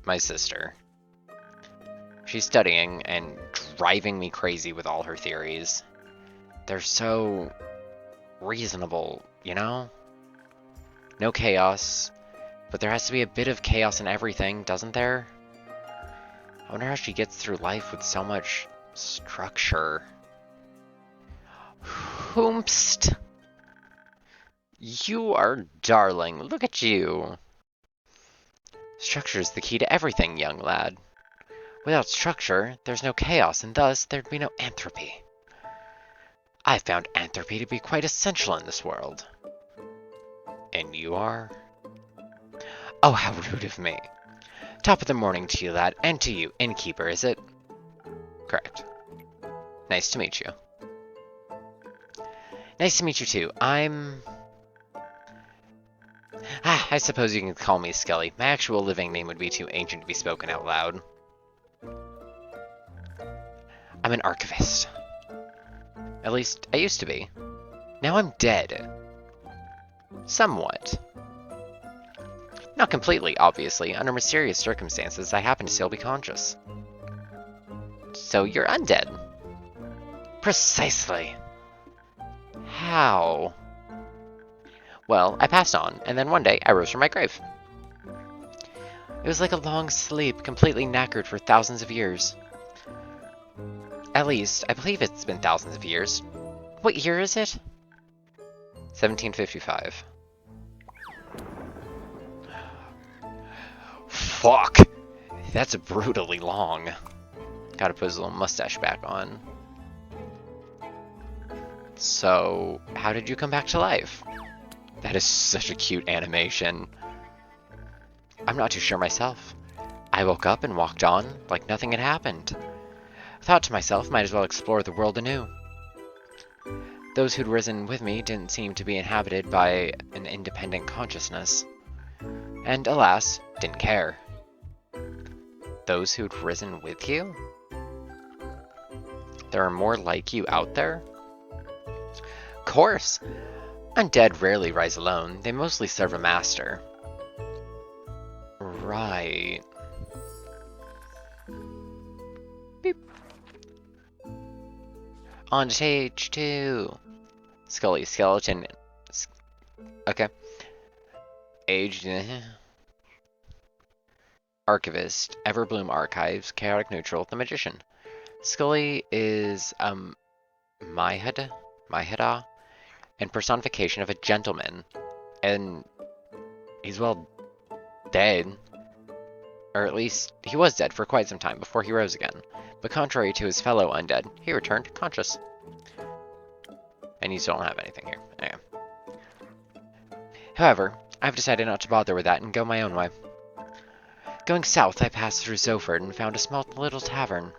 My sister. She's studying and driving me crazy with all her theories. They're so reasonable, you know? No chaos, but there has to be a bit of chaos in everything, doesn't there? I wonder how she gets through life with so much structure. Whoomst! You are darling, look at you! Structure is the key to everything, young lad. Without structure, there's no chaos, and thus there'd be no entropy. I found entropy to be quite essential in this world. And you are? Oh, how rude of me. Top of the morning to you, lad, and to you, innkeeper, is it? Correct. Nice to meet you. Nice to meet you too. I suppose you can call me Skelly. My actual living name would be too ancient to be spoken out loud. I'm an archivist. At least, I used to be. Now I'm dead. Somewhat. Not completely, obviously. Under mysterious circumstances, I happen to still be conscious. So you're undead? Precisely. How? Well, I passed on, and then one day I rose from my grave. It was like a long sleep, completely knackered for thousands of years. At least, I believe it's been thousands of years. What year is it? 1755. Fuck! That's brutally long. Gotta put his little mustache back on. So, how did you come back to life? That is such a cute animation. I'm not too sure myself. I woke up and walked on like nothing had happened. I thought to myself, might as well explore the world anew. Those who'd risen with me didn't seem to be inhabited by an independent consciousness. And alas, didn't care. Those who'd risen with you? There are more like you out there? Of course! Undead rarely rise alone. They mostly serve a master. Right. Beep. On to stage 2. Scully, skeleton. Okay. Aged. Archivist. Everbloom Archives. Chaotic Neutral. The Magician. Scully is, Maheda? And personification of a gentleman. And he's, well, dead. Or at least, he was dead for quite some time before he rose again. But contrary to his fellow undead, he returned conscious. And you still don't have anything here. Anyway. However, I've decided not to bother with that and go my own way. Going south, I passed through Zoford and found a small little tavern.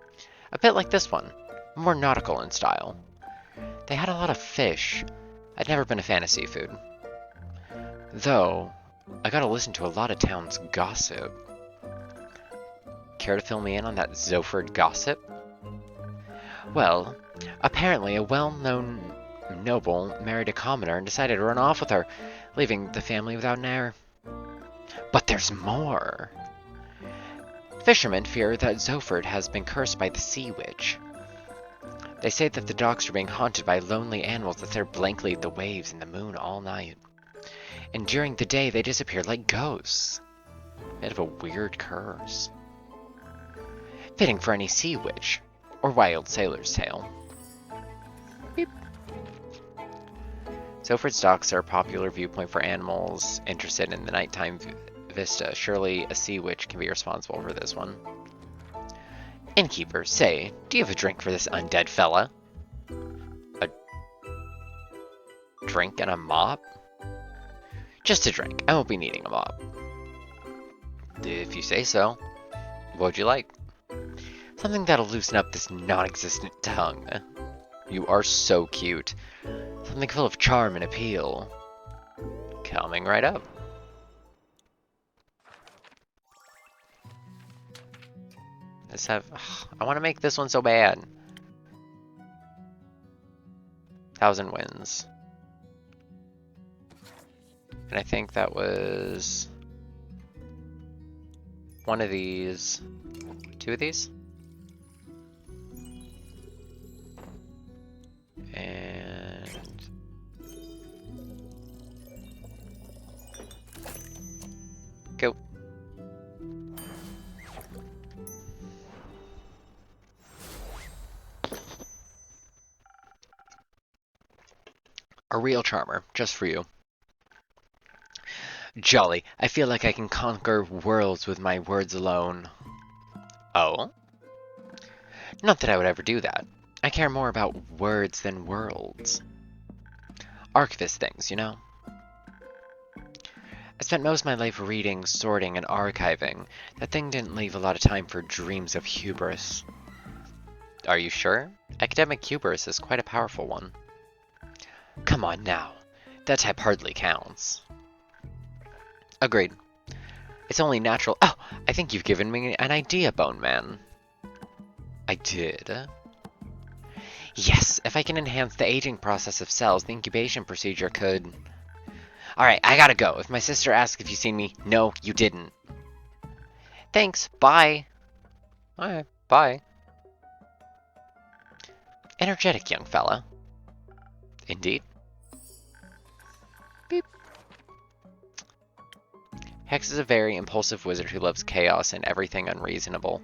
A bit like this one, more nautical in style. They had a lot of fish. I'd never been a fan of seafood. Though, I got to listen to a lot of town's gossip. Care to fill me in on that Zoford gossip? Well, apparently a well-known noble married a commoner and decided to run off with her, leaving the family without an heir. But there's more! Fishermen fear that Zoford has been cursed by the Sea Witch. They say that the docks are being haunted by lonely animals that stare blankly at the waves and the moon all night. And during the day, they disappear like ghosts. Bit of a weird curse. Fitting for any sea witch, or wild sailor's tale. Beep. Zoford's docks are a popular viewpoint for animals interested in the nighttime vista. Surely a sea witch can be responsible for this one. Innkeeper, say, do you have a drink for this undead fella? A drink and a mop? Just a drink. I won't be needing a mop. If you say so. What would you like? Something that'll loosen up this non-existent tongue. You are so cute. Something full of charm and appeal. Coming right up. Let's have... I want to make this one so bad. 1,000 wins. And I think that was... one of these. 2 of these? And... go. A real charmer, just for you. Jolly, I feel like I can conquer worlds with my words alone. Oh? Not that I would ever do that. I care more about words than worlds. Archivist things, you know? I spent most of my life reading, sorting, and archiving. That thing didn't leave a lot of time for dreams of hubris. Are you sure? Academic hubris is quite a powerful one. Come on now. That type hardly counts. Agreed. It's only natural. Oh, I think you've given me an idea, Bone Man. I did? Yes, if I can enhance the aging process of cells, the incubation procedure could... Alright, I gotta go. If my sister asks if you've seen me, no, you didn't. Thanks, bye. Alright, bye. Energetic young fella. Indeed. Beep. Hex is a very impulsive wizard who loves chaos and everything unreasonable.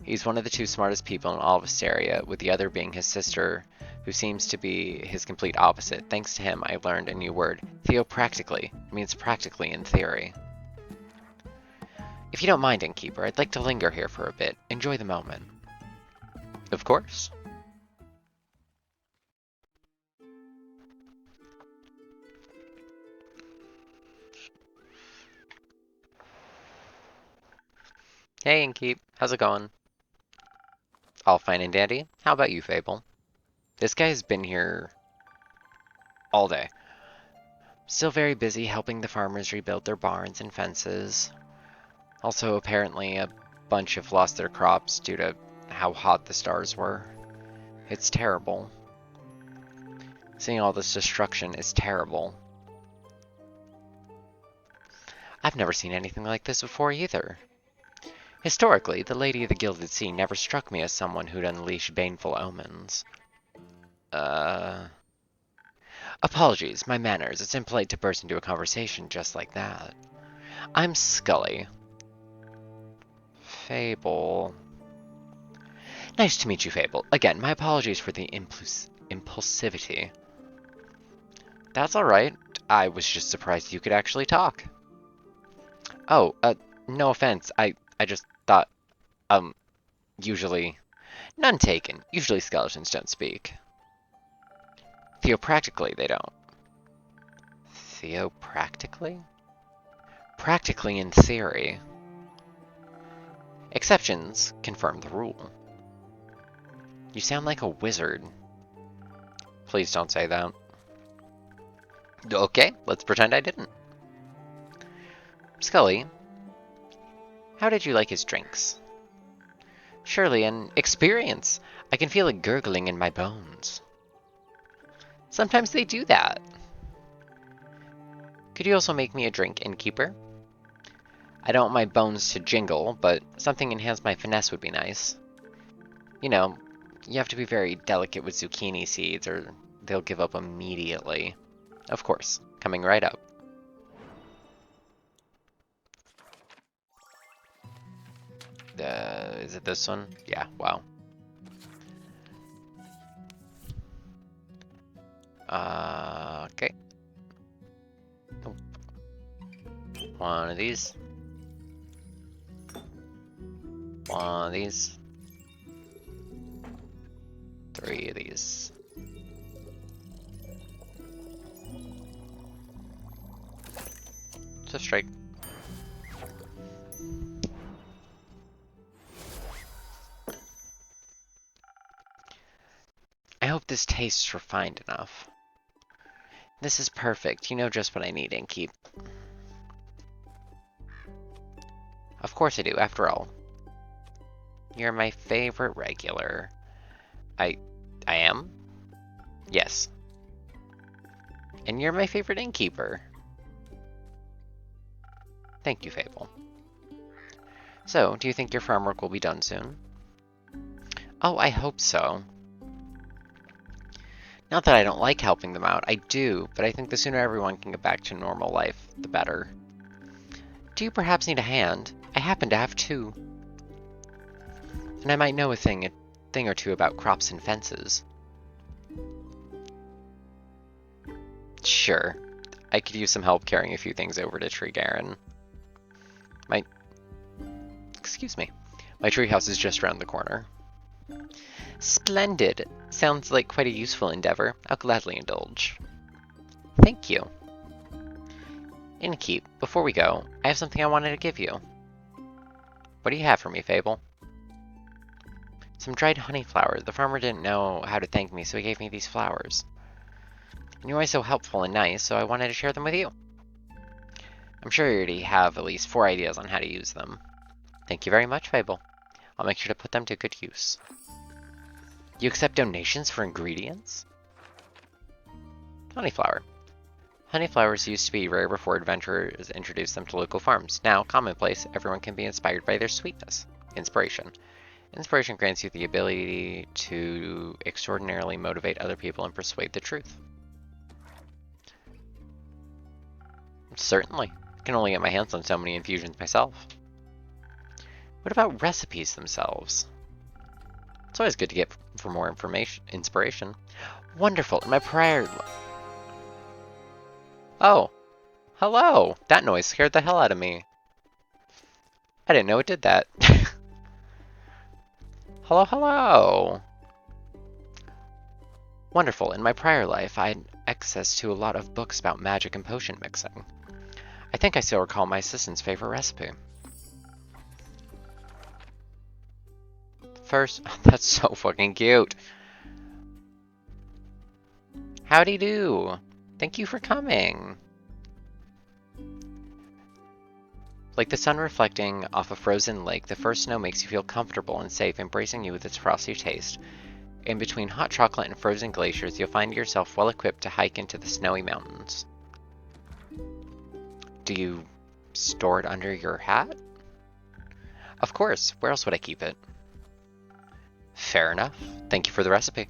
He's one of the two smartest people in all of Asteria, with the other being his sister, who seems to be his complete opposite. Thanks to him, I learned a new word. Theopractically. It means practically in theory. If you don't mind, Innkeeper, I'd like to linger here for a bit. Enjoy the moment. Of course. Hey, Innkeep. How's it going? All fine and dandy. How about you, Fable? This guy's been here all day. Still very busy helping the farmers rebuild their barns and fences. Also, apparently, a bunch have lost their crops due to how hot the stars were. It's terrible. Seeing all this destruction is terrible. I've never seen anything like this before either. Historically, the Lady of the Gilded Sea never struck me as someone who'd unleash baneful omens. Apologies, my manners. It's impolite to burst into a conversation just like that. I'm Scully. Fable. Nice to meet you, Fable. Again, my apologies for the impulsivity. That's alright. I was just surprised you could actually talk. Oh, no offense. I just thought, usually... None taken. Usually skeletons don't speak. Theopractically, they don't. Theopractically? Practically in theory. Exceptions confirm the rule. You sound like a wizard. Please don't say that. Okay, let's pretend I didn't. Scully, how did you like his drinks? Surely an experience. I can feel it gurgling in my bones. Sometimes they do that. Could you also make me a drink, Innkeeper? I don't want my bones to jingle, but something to enhance my finesse would be nice. You know, you have to be very delicate with zucchini seeds or they'll give up immediately. Of course, coming right up. Is it this one? Yeah, wow. Okay. Nope. One of these. One of these. 3 of these. Just straight. I hope this tastes refined enough. This is perfect. You know just what I need, Innkeep. Of course I do, after all. You're my favorite regular. I am? Yes. And you're my favorite innkeeper. Thank you, Fable. So, do you think your farm work will be done soon? Oh, I hope so. Not that I don't like helping them out, I do, but I think the sooner everyone can get back to normal life, the better. Do you perhaps need a hand? I happen to have 2. And I might know a thing or two about crops and fences. Sure. I could use some help carrying a few things over to Treegarin. Excuse me. My treehouse is just around the corner. Splendid. Sounds like quite a useful endeavor. I'll gladly indulge. Thank you. Innkeep, before we go, I have something I wanted to give you. What do you have for me, Fable? Some dried honey flowers. The farmer didn't know how to thank me, so he gave me these flowers. You're always so helpful and nice, so I wanted to share them with you. I'm sure you already have at least 4 ideas on how to use them. Thank you very much, Fable. I'll make sure to put them to good use. You accept donations for ingredients? Honeyflower. Honeyflowers used to be rare before adventurers introduced them to local farms. Now, commonplace, everyone can be inspired by their sweetness. Inspiration. Inspiration grants you the ability to extraordinarily motivate other people and persuade the truth. Certainly. I can only get my hands on so many infusions myself. What about recipes themselves? It's always good to get for more inspiration. Wonderful. My prior... Oh. Hello. That noise scared the hell out of me. I didn't know it did that. Hello, hello. Wonderful. In my prior life, I had access to a lot of books about magic and potion mixing. I think I still recall my assistant's favorite recipe. First, that's so fucking cute. Howdy do. Thank you for coming. Like the sun reflecting off a frozen lake, the first snow makes you feel comfortable and safe, embracing you with its frosty taste. In between hot chocolate and frozen glaciers, you'll find yourself well equipped to hike into the snowy mountains. Do you store it under your hat? Of course. Where else would I keep it? Fair enough. Thank you for the recipe.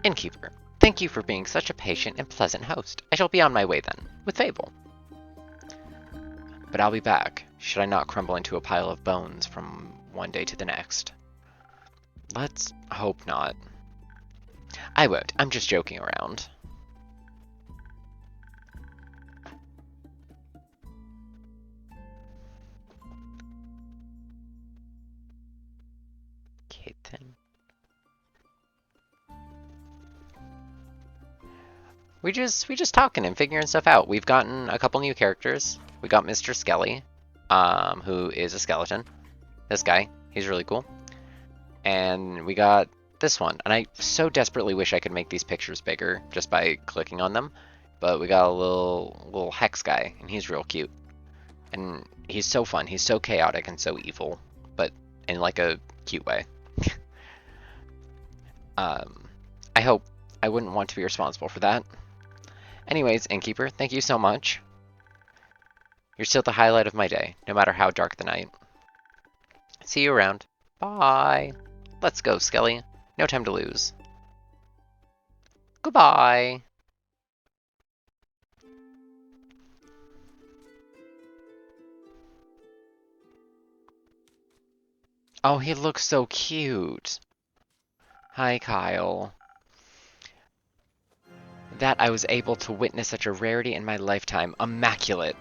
Innkeeper, thank you for being such a patient and pleasant host. I shall be on my way then, with Fable. But I'll be back, should I not crumble into a pile of bones from one day to the next. Let's hope not. I won't. I'm just joking around. Kitten. We just talking and figuring stuff out. We've gotten a couple new characters. We got Mr. Skelly, who is a skeleton. This guy, he's really cool. And we got this one. And I so desperately wish I could make these pictures bigger just by clicking on them. But we got a little hex guy, and he's real cute. And he's so fun. He's so chaotic and so evil, but in like a cute way. I hope I wouldn't want to be responsible for that. Anyways, Innkeeper, thank you so much. You're still the highlight of my day, no matter how dark the night. See you around. Bye. Let's go, Skelly. No time to lose. Goodbye. Oh, he looks so cute. Hi, Kyle. That I was able to witness such a rarity in my lifetime. Immaculate.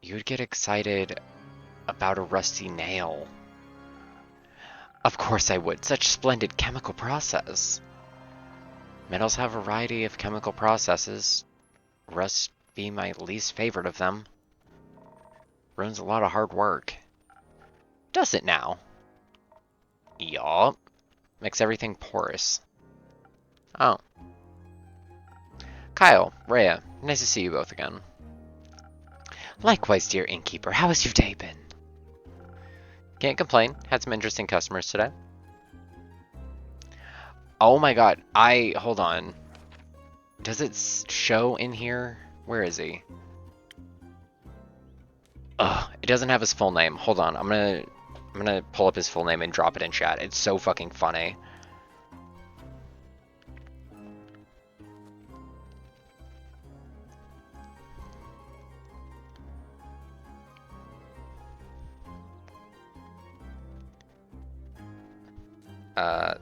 You'd get excited about a rusty nail. Of course I would. Such splendid chemical process. Metals have a variety of chemical processes. Rust be my least favorite of them. Ruins a lot of hard work. Does it now? Yup. Makes everything porous. Oh. Kyle, Rhea, nice to see you both again. Likewise, dear Innkeeper, how has your day been? Can't complain. Had some interesting customers today. Oh my god, hold on. Does it show in here? Where is he? Ugh, it doesn't have his full name. Hold on, I'm gonna pull up his full name and drop it in chat. It's so fucking funny.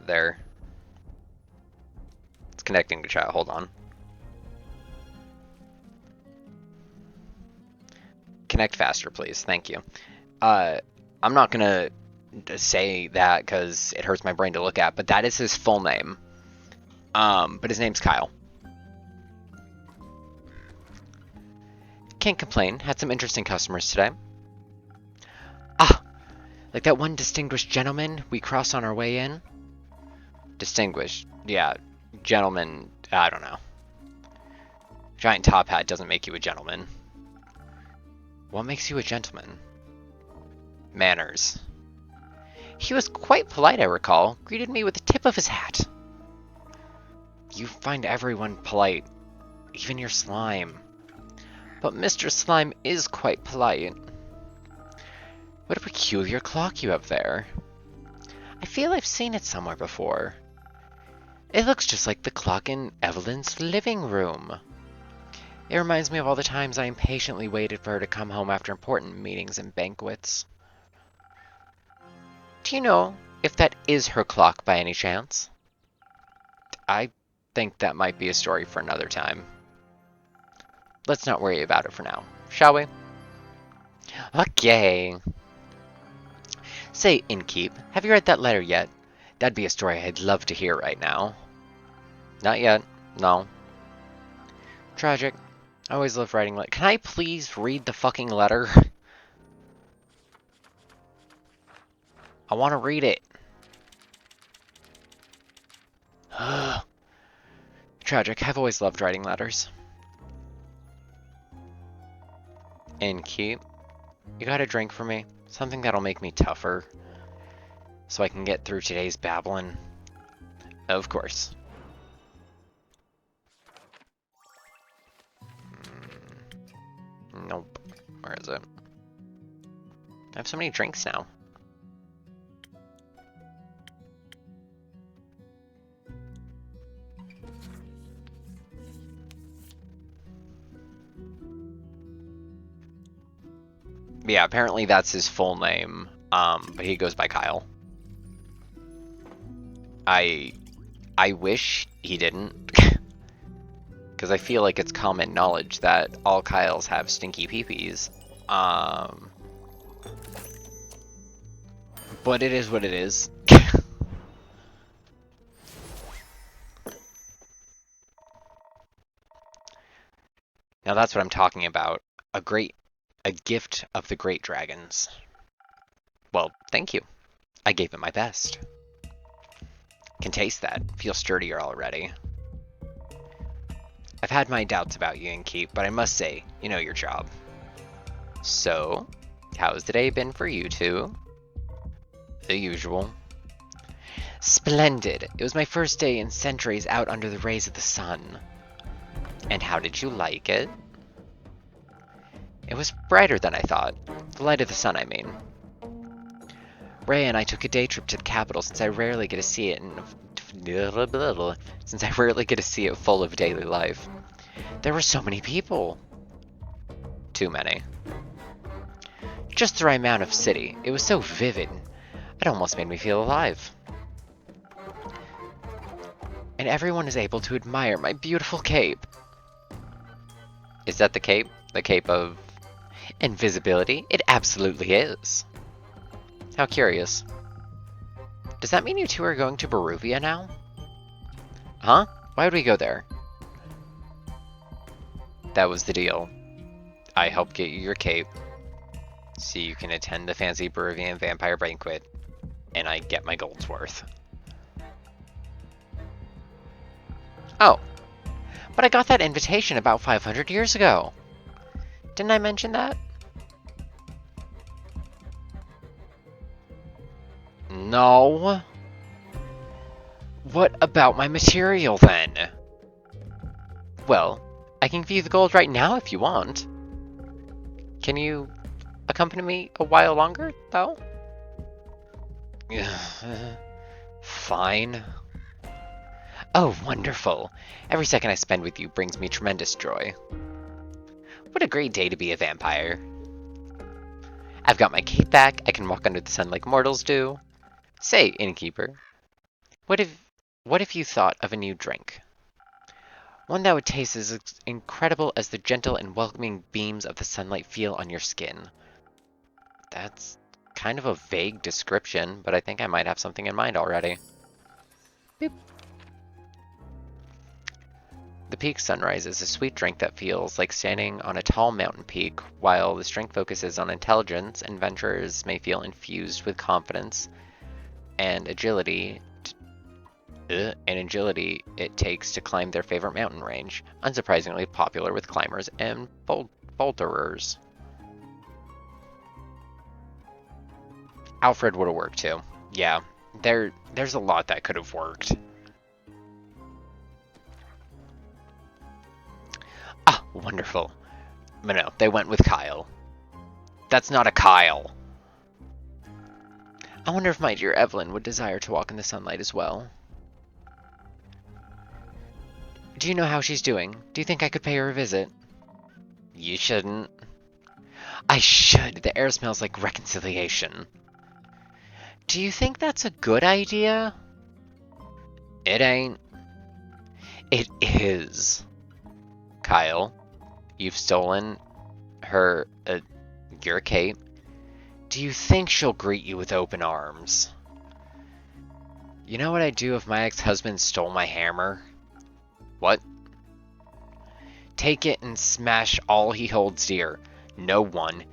There. It's connecting to chat, hold on. Connect faster, please, thank you. I'm not gonna say that because it hurts my brain to look at, but that is his full name. But his name's Kyle. Can't complain, had some interesting customers today. Ah, like that one distinguished gentleman we crossed on our way in. Distinguished. Yeah, gentleman, I don't know. Giant top hat doesn't make you a gentleman. What makes you a gentleman? Manners. He was quite polite, I recall. Greeted me with the tip of his hat. You find everyone polite, even your slime. But Mr. Slime is quite polite. What a peculiar clock you have there. I feel I've seen it somewhere before. It looks just like the clock in Evelyn's living room. It reminds me of all the times I impatiently waited for her to come home after important meetings and banquets. Do you know if that is her clock by any chance? I think that might be a story for another time. Let's not worry about it for now, shall we? Okay. Say, Innkeep, have you read that letter yet? That'd be a story I'd love to hear right now. Not yet. No. Tragic. I always love writing letters. Can I please read the fucking letter? I want to read it. Tragic. I've always loved writing letters. Innkeep, you got a drink for me? Something that'll make me tougher. So I can get through today's babbling? Of course. Nope. Where is it? I have so many drinks now. Yeah, apparently that's his full name. But he goes by Kyle. I wish he didn't. Because I feel like it's common knowledge that all Kyles have stinky peepees. But it is what it is. Now that's what I'm talking about. A gift of the great dragons. Well, thank you. I gave it my best. Can taste that. Feel sturdier already. I've had my doubts about you, Innkeep, but I must say, you know your job. So, how's the day been for you two? The usual. Splendid! It was my first day in centuries out under the rays of the sun. And how did you like it? It was brighter than I thought. The light of the sun, I mean. Ray and I took a day trip to the capital since I rarely get to see it full of daily life. There were so many people. Too many. Just the right amount of city. It was so vivid. It almost made me feel alive. And everyone is able to admire my beautiful cape. Is that the cape? The cape of invisibility? It absolutely is. How curious. Does that mean you two are going to Baruvia now? Huh? Why would we go there? That was the deal. I helped get you your cape, so you can attend the fancy Baruvian vampire banquet, and I get my gold's worth. Oh, but I got that invitation about 500 years ago. Didn't I mention that? No. What about my material then? Well, I can give you the gold right now if you want. Can you accompany me a while longer, though? Fine. Oh, wonderful. Every second I spend with you brings me tremendous joy. What a great day to be a vampire. I've got my cape back, I can walk under the sun like mortals do. Say, innkeeper, what if you thought of a new drink? One that would taste as incredible as the gentle and welcoming beams of the sunlight feel on your skin. That's kind of a vague description, but I think I might have something in mind already. Boop. The Peak Sunrise is a sweet drink that feels like standing on a tall mountain peak. While this drink focuses on intelligence, adventurers may feel infused with confidence and agility and agility it takes to climb their favorite mountain range. Unsurprisingly popular with climbers and boulderers. Alfred would have worked too. Yeah, there's a lot that could have worked. Ah, wonderful. But no, they went with Kyle. That's not a Kyle. I wonder if my dear Evelyn would desire to walk in the sunlight as well. Do you know how she's doing? Do you think I could pay her a visit? You shouldn't. I should. The air smells like reconciliation. Do you think that's a good idea? It ain't. It is. Kyle, you've stolen your cape. Do you think she'll greet you with open arms? You know what I'd do if my ex-husband stole my hammer? What? Take it and smash all he holds dear. No one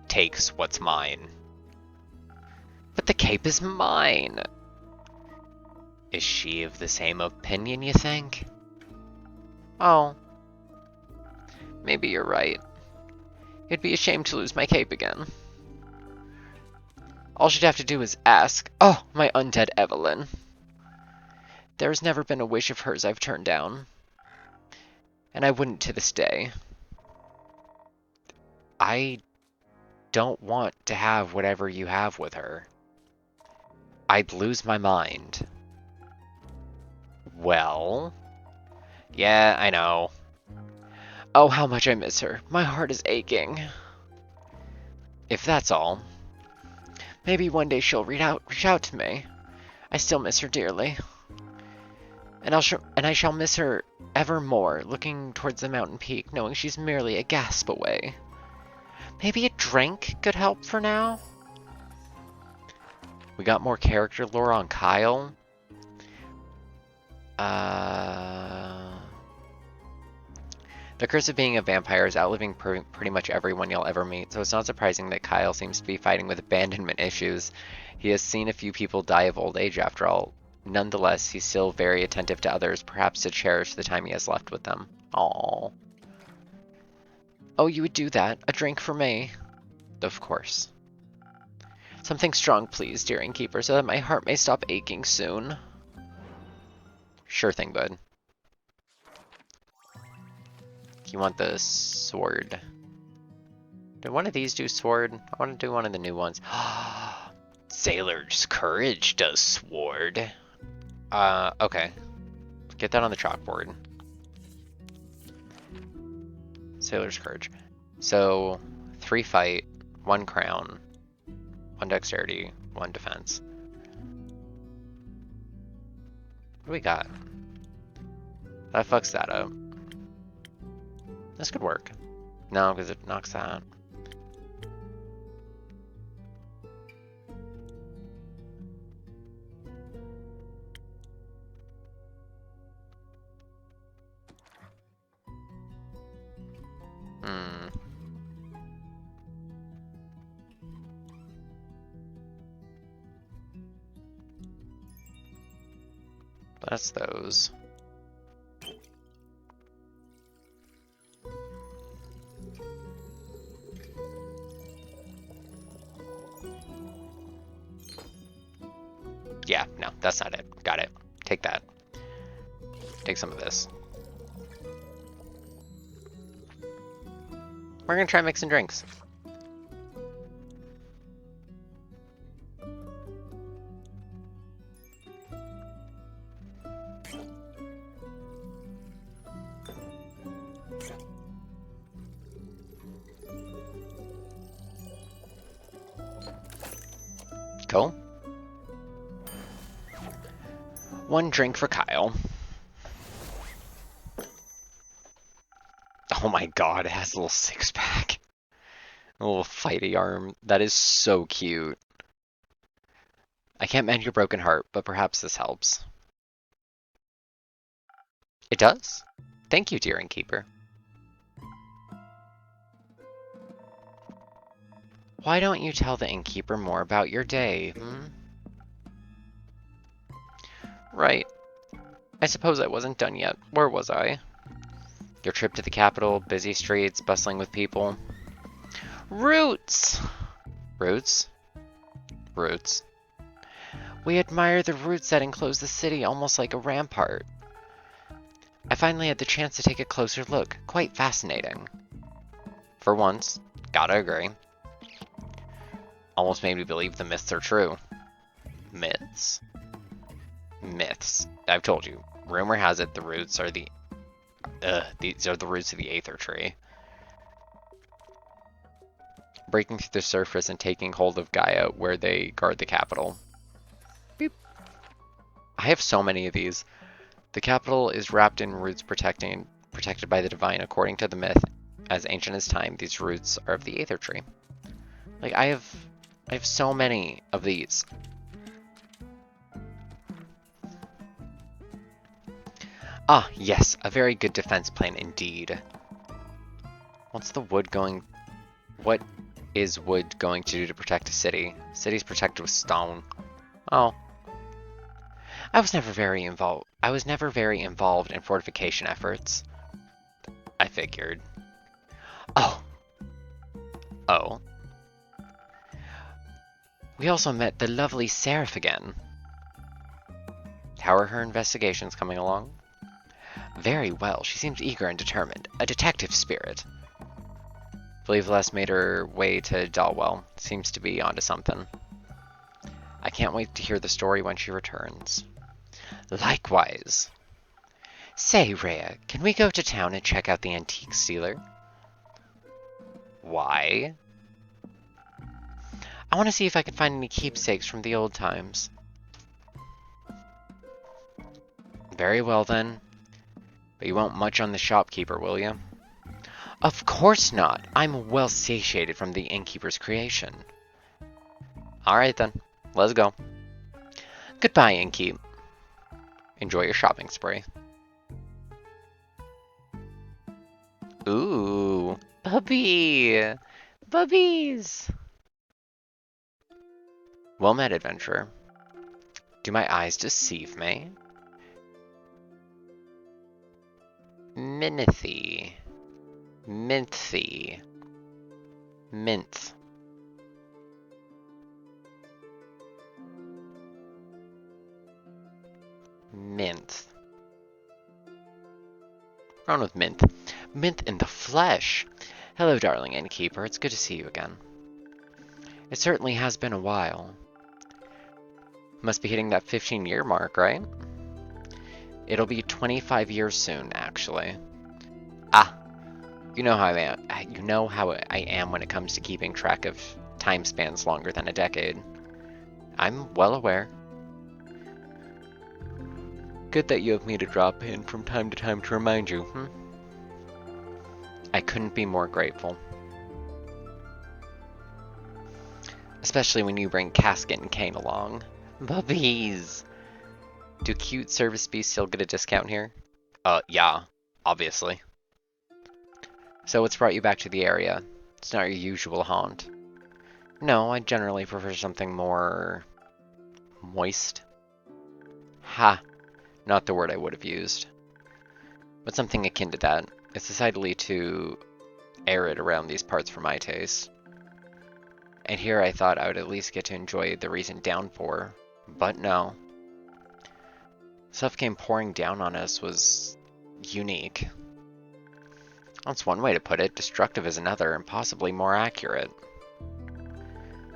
takes what's mine. But the cape is mine. Is she of the same opinion, you think? Oh. Maybe you're right. It'd be a shame to lose my cape again. All she'd have to do is ask. Oh, my undead Evelyn. There's never been a wish of hers I've turned down. And I wouldn't to this day. I don't want to have whatever you have with her. I'd lose my mind. Well? Yeah, I know. Oh, how much I miss her. My heart is aching. If that's all, maybe one day she'll reach out to me. I still miss her dearly. And I shall miss her ever more, looking towards the mountain peak, knowing she's merely a gasp away. Maybe a drink could help for now? We got more character lore on Kyle. The curse of being a vampire is outliving pretty much everyone you'll ever meet, so it's not surprising that Kyle seems to be fighting with abandonment issues. He has seen a few people die of old age after all. Nonetheless, he's still very attentive to others, perhaps to cherish the time he has left with them. Aww. Oh, you would do that? A drink for me? Of course. Something strong, please, dear innkeeper, so that my heart may stop aching soon. Sure thing, bud. You want the sword. Did one of these do sword? I want to do one of the new ones. Sailor's Courage does sword. Okay. Get that on the chalkboard. Sailor's Courage. So, 3 fight, 1 crown, 1 dexterity, 1 defense. What do we got? That fucks that up. This could work. No, because it knocks that. That's those. Yeah, no, that's not it. Got it. Take that. Take some of this. We're gonna try mixing drinks. Cool. 1 drink for Kyle. Oh my god, it has a little 6-pack. A little fighty arm. That is so cute. I can't mend your broken heart, but perhaps this helps. It does. Thank you, dear innkeeper. Why don't you tell the innkeeper more about your day, hmm? Right. I suppose I wasn't done yet. Where was I? Your trip to the capital, busy streets, bustling with people. Roots! Roots? Roots. We admire the roots that enclose the city almost like a rampart. I finally had the chance to take a closer look. Quite fascinating. For once, gotta agree. Almost made me believe the myths are true. Myths? Myths. I've told you. Rumor has it the roots are these are the roots of the Aether Tree. Breaking through the surface and taking hold of Gaia where they guard the capital. Beep. I have so many of these. The capital is wrapped in roots protected by the divine. According to the myth, as ancient as time, these roots are of the Aether Tree. Like, I have so many of these. Ah, yes, a very good defense plan indeed. What is wood going to do to protect a city? City's protected with stone. Oh. I was never very involved in fortification efforts. I figured. Oh. Oh. We also met the lovely Seraph again. How are her investigations coming along? Very well. She seems eager and determined. A detective spirit. Believe Les made her way to Dalwell. Seems to be onto something. I can't wait to hear the story when she returns. Likewise. Say, Rhea, can we go to town and check out the antique dealer? Why? I want to see if I can find any keepsakes from the old times. Very well then. But you won't much on the shopkeeper, will you? Of course not. I'm well satiated from the innkeeper's creation. Alright then. Let's go. Goodbye, innkeep. Enjoy your shopping spree. Ooh. Bubby! Bubbies! Well met, adventurer. Do my eyes deceive me? Minithy. Minthy. Minth. Minth. Wrong with mint. Mint in the flesh. Hello, darling innkeeper. It's good to see you again. It certainly has been a while. Must be hitting that 15-year mark, right? It'll be 25 years soon, actually. Ah, you know how I am. You know how I am when it comes to keeping track of time spans longer than a decade. I'm well aware. Good that you have me to drop in from time to time to remind you, I couldn't be more grateful. Especially when you bring Casket and Kane along. Bubbies! Do cute service bees still get a discount here? Yeah, obviously. So what's brought you back to the area? It's not your usual haunt. No, I generally prefer something more... moist. Ha! Not the word I would have used. But something akin to that. It's decidedly too arid around these parts for my taste. And here I thought I would at least get to enjoy the recent downpour. But no. Stuff came pouring down on us was unique. That's one way to put it. Destructive is another, and possibly more accurate.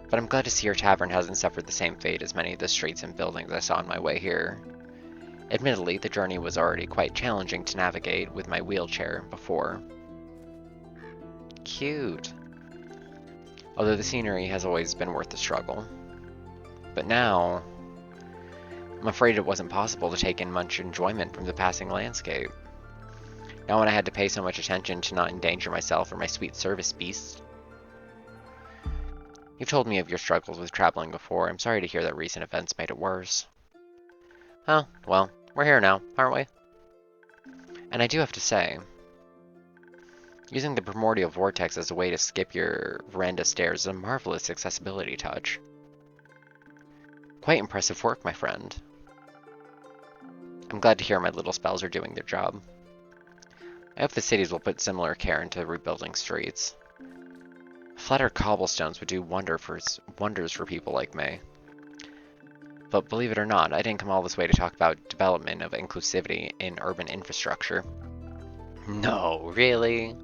But I'm glad to see your tavern hasn't suffered the same fate as many of the streets and buildings I saw on my way here. Admittedly, the journey was already quite challenging to navigate with my wheelchair before. Cute. Although the scenery has always been worth the struggle. But now, I'm afraid it wasn't possible to take in much enjoyment from the passing landscape. Not when I had to pay so much attention to not endanger myself or my sweet service beasts. You've told me of your struggles with traveling before. I'm sorry to hear that recent events made it worse. Oh, well, we're here now, aren't we? And I do have to say, using the primordial vortex as a way to skip your veranda stairs is a marvelous accessibility touch. Quite impressive work, my friend. I'm glad to hear my little spells are doing their job. I hope the cities will put similar care into rebuilding streets. Flatter cobblestones would do wonders for people like me. But believe it or not, I didn't come all this way to talk about development of inclusivity in urban infrastructure. No, really?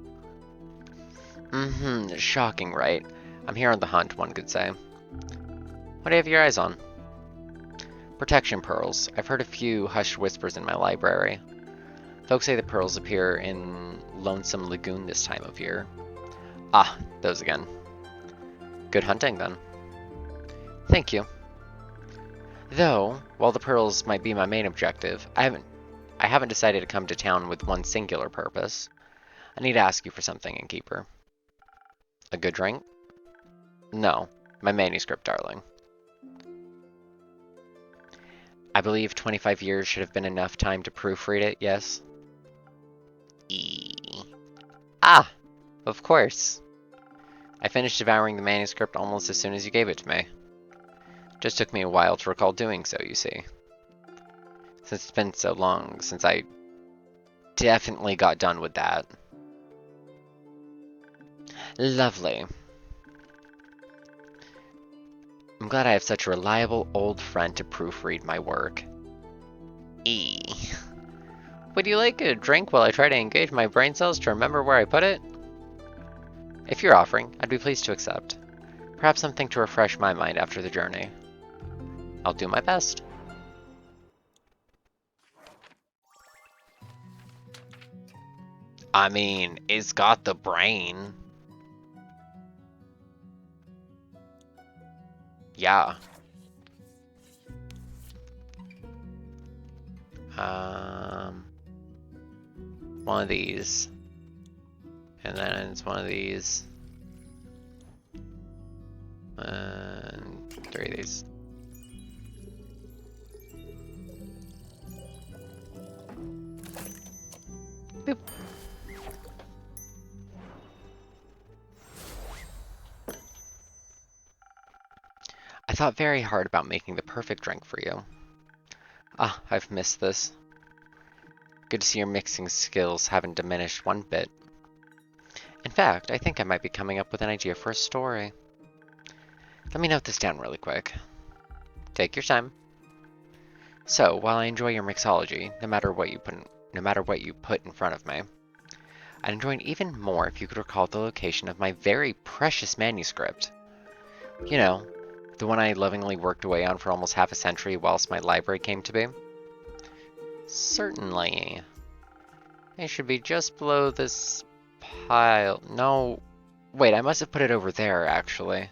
Shocking, right? I'm here on the hunt, one could say. What do you have your eyes on? Protection pearls. I've heard a few hushed whispers in my library. Folks say the pearls appear in Lonesome Lagoon this time of year. Ah, those again. Good hunting, then. Thank you. Though, while the pearls might be my main objective, I haven't decided to come to town with one singular purpose. I need to ask you for something, innkeeper. A good drink? No, my manuscript, darling. I believe 25 years should have been enough time to proofread it, yes? Ah, of course. I finished devouring the manuscript almost as soon as you gave it to me. Just took me a while to recall doing so, you see. Since it's been so long since I definitely got done with that. Lovely. I'm glad I have such a reliable old friend to proofread my work. Would you like a drink while I try to engage my brain cells to remember where I put it? If you're offering, I'd be pleased to accept. Perhaps something to refresh my mind after the journey. I'll do my best. I mean, it's got the brain. Yeah. One of these. And then it's one of these. And 3 of these. Boop. I thought very hard about making the perfect drink for you. Ah, I've missed this. Good to see your mixing skills haven't diminished one bit. In fact, I think I might be coming up with an idea for a story. Let me note this down really quick. Take your time. So, while I enjoy your mixology, no matter what you put in front of me, I'd enjoy it even more if you could recall the location of my very precious manuscript. You know, the one I lovingly worked away on for almost half a century whilst my library came to be. Certainly. It should be just below this pile. No, wait, I must have put it over there, actually.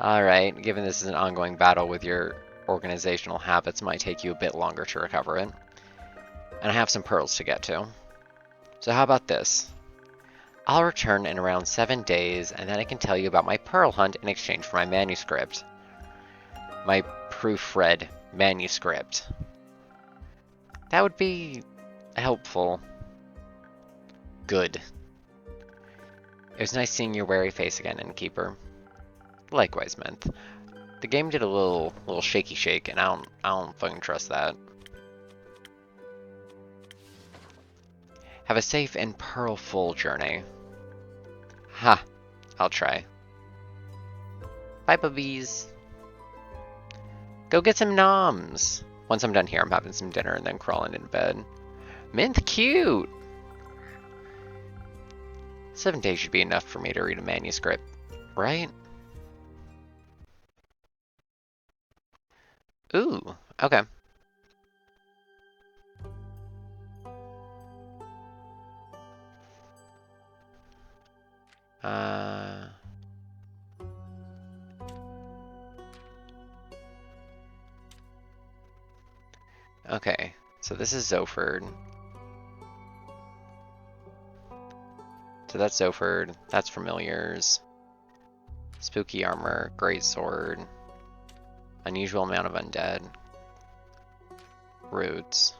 Alright, given this is an ongoing battle with your organizational habits, it might take you a bit longer to recover it. And I have some pearls to get to. So how about this? I'll return in around 7 days, and then I can tell you about my pearl hunt in exchange for my manuscript. My proofread manuscript. That would be helpful. Good. It was nice seeing your wary face again, innkeeper. Likewise, Mint. The game did a little shaky shake, and I don't fucking trust that. Have a safe and pearl-full journey. Ha! I'll try. Bye, bubbies. Go get some noms. Once I'm done here, I'm having some dinner and then crawling into bed. Mint cute! 7 days should be enough for me to read a manuscript, right? Ooh, okay. Okay, so this is Zoford. So that's Zoford, that's Familiars. Spooky Armor, Great Sword. Unusual amount of undead. Roots.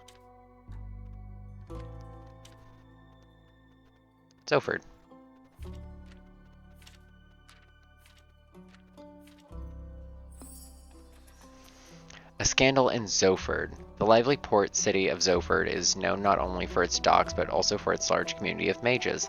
Zoford. Scandal in Zoford. The lively port city of Zoford is known not only for its docks, but also for its large community of mages.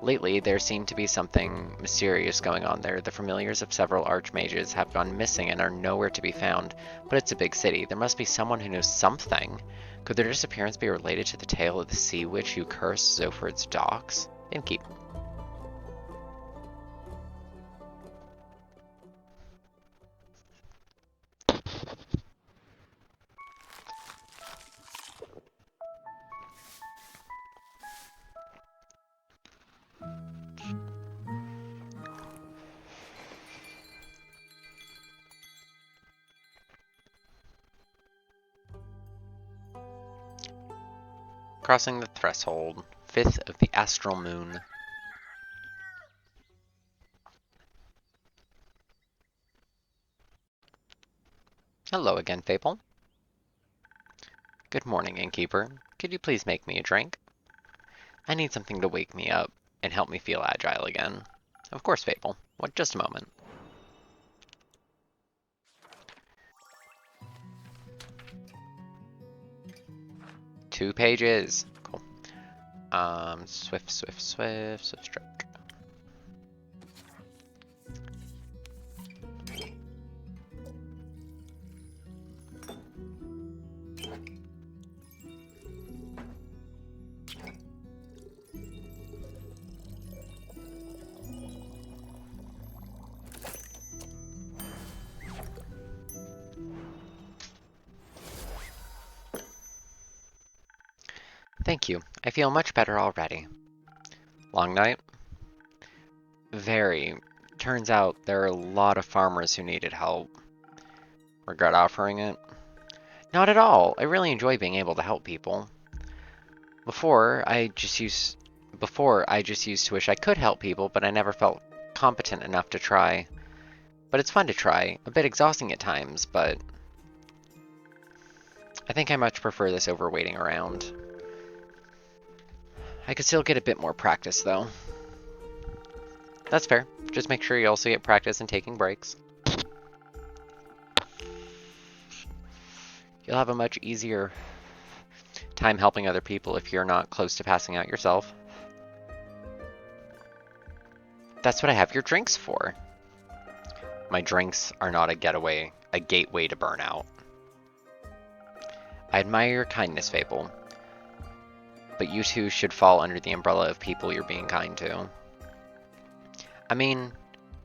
Lately, there seemed to be something mysterious going on there. The familiars of several archmages have gone missing and are nowhere to be found. But it's a big city. There must be someone who knows something. Could their disappearance be related to the tale of the sea witch who cursed Zoford's docks? Innkeep. Crossing the threshold. 5th of the astral moon. Hello again, Fable. Good morning, innkeeper. Could you please make me a drink? I need something to wake me up and help me feel agile again. Of course, Fable. What? Just a moment. Two pages. Cool. Swift stroke. Thank you. I feel much better already. Long night? Very. Turns out there are a lot of farmers who needed help. Regret offering it? Not at all. I really enjoy being able to help people. Before, I just used to wish I could help people, but I never felt competent enough to try. But it's fun to try. A bit exhausting at times, but I think I much prefer this over waiting around. I could still get a bit more practice, though. That's fair. Just make sure you also get practice in taking breaks. You'll have a much easier time helping other people if you're not close to passing out yourself. That's what I have your drinks for. My drinks are not a gateway to burnout. I admire your kindness, Fable. But you too should fall under the umbrella of people you're being kind to. I mean,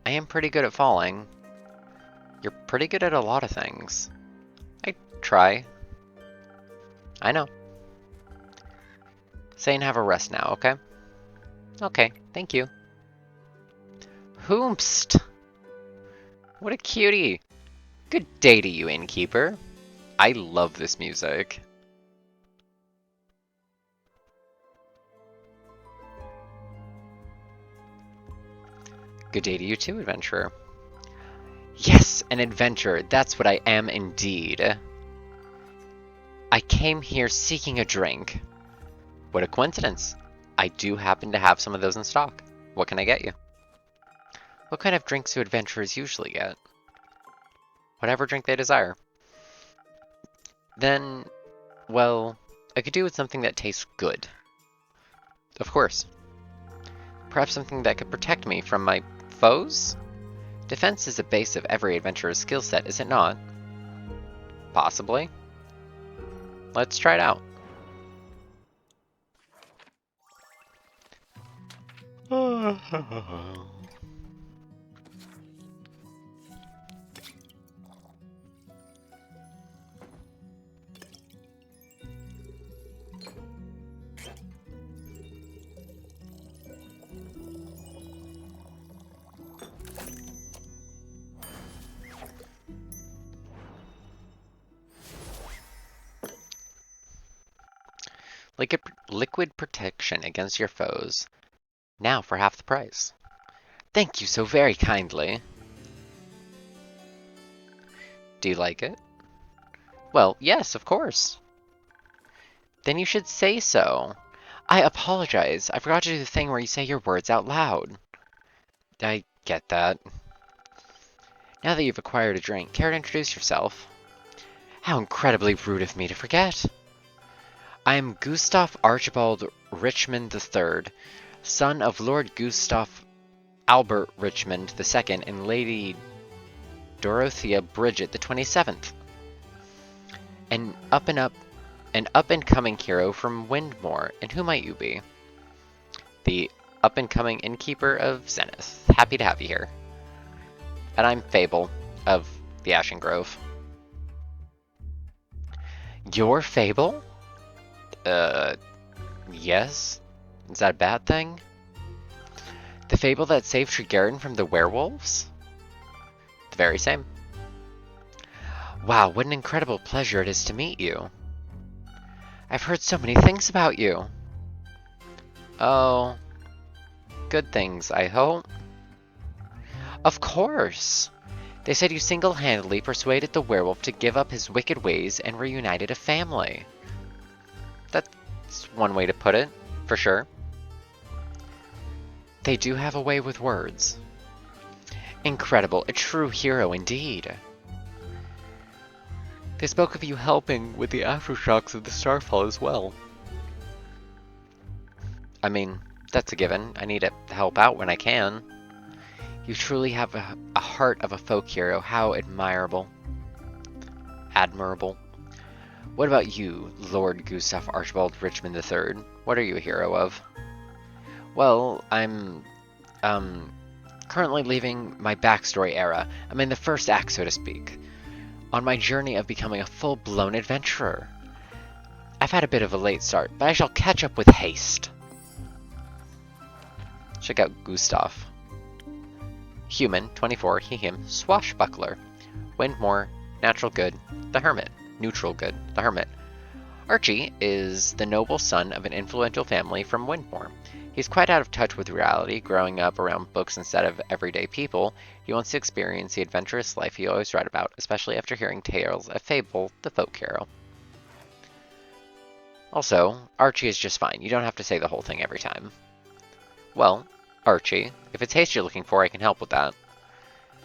I am pretty good at falling. You're pretty good at a lot of things. I try. I know. Say and have a rest now, okay? Okay, thank you. Hoomst! What a cutie! Good day to you, innkeeper. I love this music. Good day to you too, adventurer. Yes, an adventurer. That's what I am indeed. I came here seeking a drink. What a coincidence. I do happen to have some of those in stock. What can I get you? What kind of drinks do adventurers usually get? Whatever drink they desire. Then, well, I could do with something that tastes good. Of course. Perhaps something that could protect me from my foes? Defense is the base of every adventurer's skill set, is it not? Possibly. Let's try it out. Liquid protection against your foes. Now for half the price. Thank you so very kindly. Do you like it? Well, yes, of course. Then you should say so. I apologize. I forgot to do the thing where you say your words out loud. I get that. Now that you've acquired a drink, care to introduce yourself? How incredibly rude of me to forget! I am Gustav Archibald Richmond III, son of Lord Gustav Albert Richmond II and Lady Dorothea Bridget the 27th. An up-and-coming hero from Windmore, and who might you be? The up-and-coming innkeeper of Zenith. Happy to have you here. And I'm Fable of the Ashen Grove. Your Fable? Yes? Is that a bad thing? The Fable that saved Tregarden from the werewolves? The very same. Wow, what an incredible pleasure it is to meet you. I've heard so many things about you. Oh, good things, I hope. Of course. They said you single-handedly persuaded the werewolf to give up his wicked ways and reunited a family. That's one way to put it, for sure. They do have a way with words. Incredible, a true hero indeed. They spoke of you helping with the aftershocks of the Starfall as well. I mean, that's a given. I need to help out when I can. You truly have a heart of a folk hero. How admirable. Admirable. What about you, Lord Gustav Archibald Richmond III? What are you a hero of? Well, I'm, currently leaving my backstory era. I'm in the first act, so to speak. On my journey of becoming a full-blown adventurer. I've had a bit of a late start, but I shall catch up with haste. Check out Gustav. Human, 24, he, him, swashbuckler. Windmore, natural good, the hermit. Neutral good, the hermit. Archie is the noble son of an influential family from Windmore. He's quite out of touch with reality, growing up around books instead of everyday people. He wants to experience the adventurous life he always read about, especially after hearing tales of Fable, the folk hero. Also, Archie is just fine. You don't have to say the whole thing every time. Well, Archie, if it's haste you're looking for, I can help with that.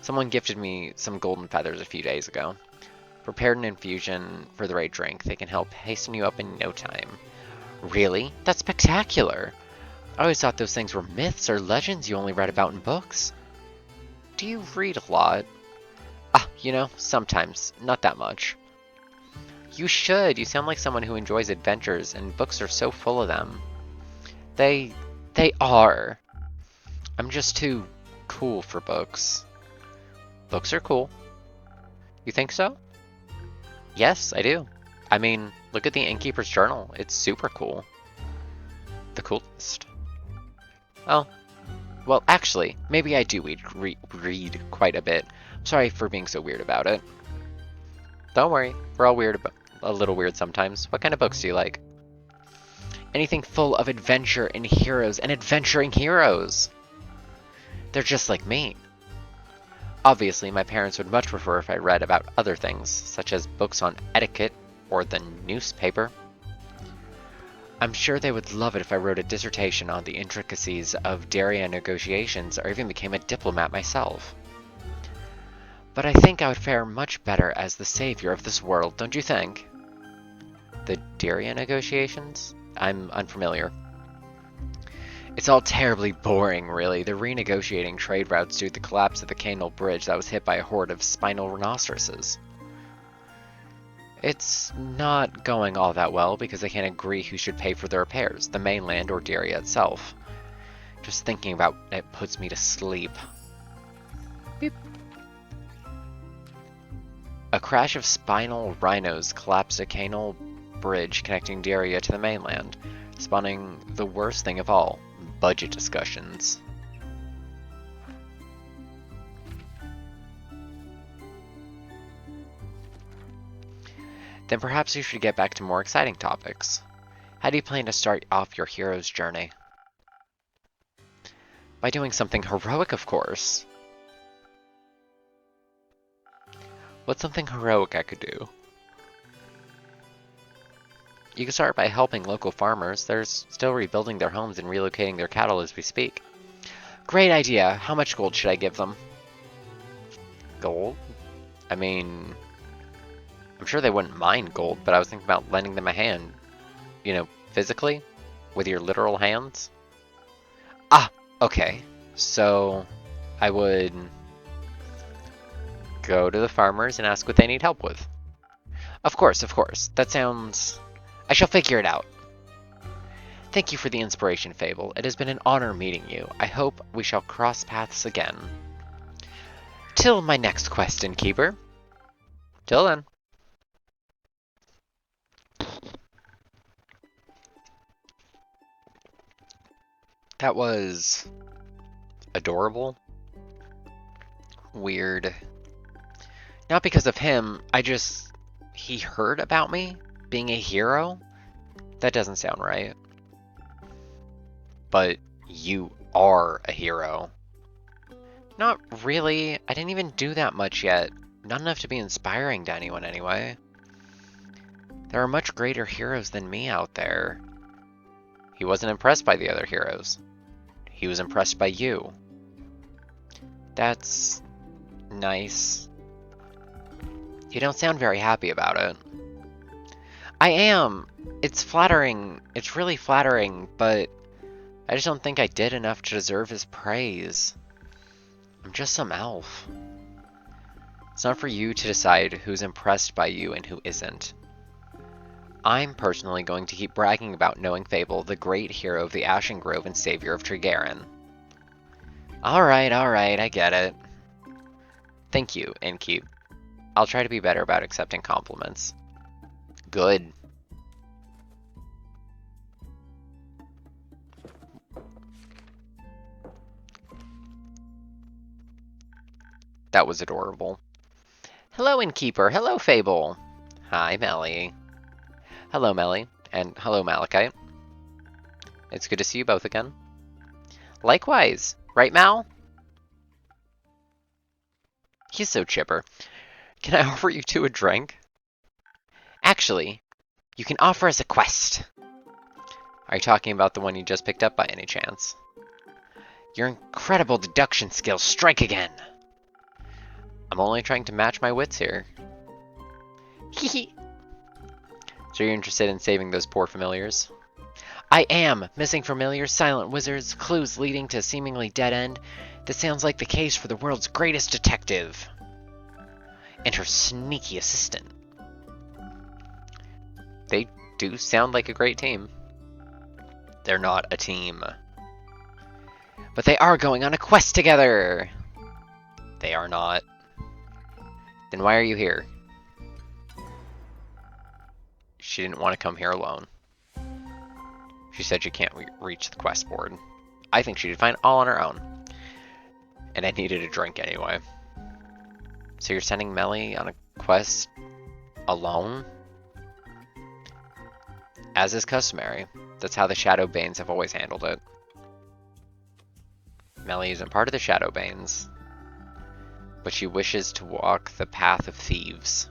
Someone gifted me some golden feathers a few days ago. Prepared an infusion for the right drink. They can help hasten you up in no time. Really? That's spectacular! I always thought those things were myths or legends you only read about in books. Do you read a lot? You know, sometimes. Not that much. You should. You sound like someone who enjoys adventures, and books are so full of them. They are. I'm just too cool for books. Books are cool. You think so? Yes, I do. I mean, look at the Innkeeper's Journal. It's super cool. The coolest. Oh. Well, actually, maybe I do read quite a bit. I'm sorry for being so weird about it. Don't worry. We're all weird, a little weird sometimes. What kind of books do you like? Anything full of adventure and heroes and adventuring heroes. They're just like me. Obviously, my parents would much prefer if I read about other things, such as books on etiquette or the newspaper. I'm sure they would love it if I wrote a dissertation on the intricacies of Daria negotiations or even became a diplomat myself. But I think I would fare much better as the savior of this world, don't you think? The Daria negotiations? I'm unfamiliar. It's all terribly boring, really. They're renegotiating trade routes due to the collapse of the Canal Bridge that was hit by a horde of spinal rhinoceroses. It's not going all that well because they can't agree who should pay for the repairs, the mainland or Daria itself. Just thinking about it puts me to sleep. Beep. A crash of spinal rhinos collapsed a Canal Bridge connecting Daria to the mainland, spawning the worst thing of all, budget discussions. Then perhaps you should get back to more exciting topics. How do you plan to start off your hero's journey? By doing something heroic, of course. What's something heroic I could do? You can start by helping local farmers. They're still rebuilding their homes and relocating their cattle as we speak. Great idea! How much gold should I give them? Gold? I mean... I'm sure they wouldn't mind gold, but I was thinking about lending them a hand, you know, physically, with your literal hands. Ah, okay. So I would go to the farmers and ask what they need help with. Of course, of course. That sounds... I shall figure it out. Thank you for the inspiration, Fable. It has been an honor meeting you. I hope we shall cross paths again. Till my next quest, Innkeeper. Till then. That was adorable. Weird. Not because of him, he heard about me being a hero? That doesn't sound right. But you are a hero. Not really. I didn't even do that much yet. Not enough to be inspiring to anyone anyway. There are much greater heroes than me out there. He wasn't impressed by the other heroes. He was impressed by you. That's nice. You don't sound very happy about it. I am. It's flattering. It's really flattering, but I just don't think I did enough to deserve his praise. I'm just some elf. It's not for you to decide who's impressed by you and who isn't. I'm personally going to keep bragging about knowing Fable, the great hero of the Ashen Grove and savior of Tregaron. Alright, I get it. Thank you, Innkeep. I'll try to be better about accepting compliments. Good. That was adorable. Hello, Innkeeper. Hello, Fable. Hi, Melly. Hello, Melly. And hello, Malachite. It's good to see you both again. Likewise. Right, Mal? He's so chipper. Can I offer you two a drink? Actually, you can offer us a quest. Are you talking about the one you just picked up by any chance? Your incredible deduction skills strike again. I'm only trying to match my wits here. Hehe. So you're interested in saving those poor familiars? I am! Missing familiars, silent wizards, clues leading to a seemingly dead end. This sounds like the case for the world's greatest detective. And her sneaky assistant. They do sound like a great team. They're not a team. But they are going on a quest together! They are not. Then why are you here? She didn't want to come here alone. She said she can't reach the quest board. I think she did fine all on her own. And I needed a drink anyway. So you're sending Melly on a quest alone? As is customary. That's how the Shadowbanes have always handled it. Melly isn't part of the Shadowbanes, but she wishes to walk the path of thieves,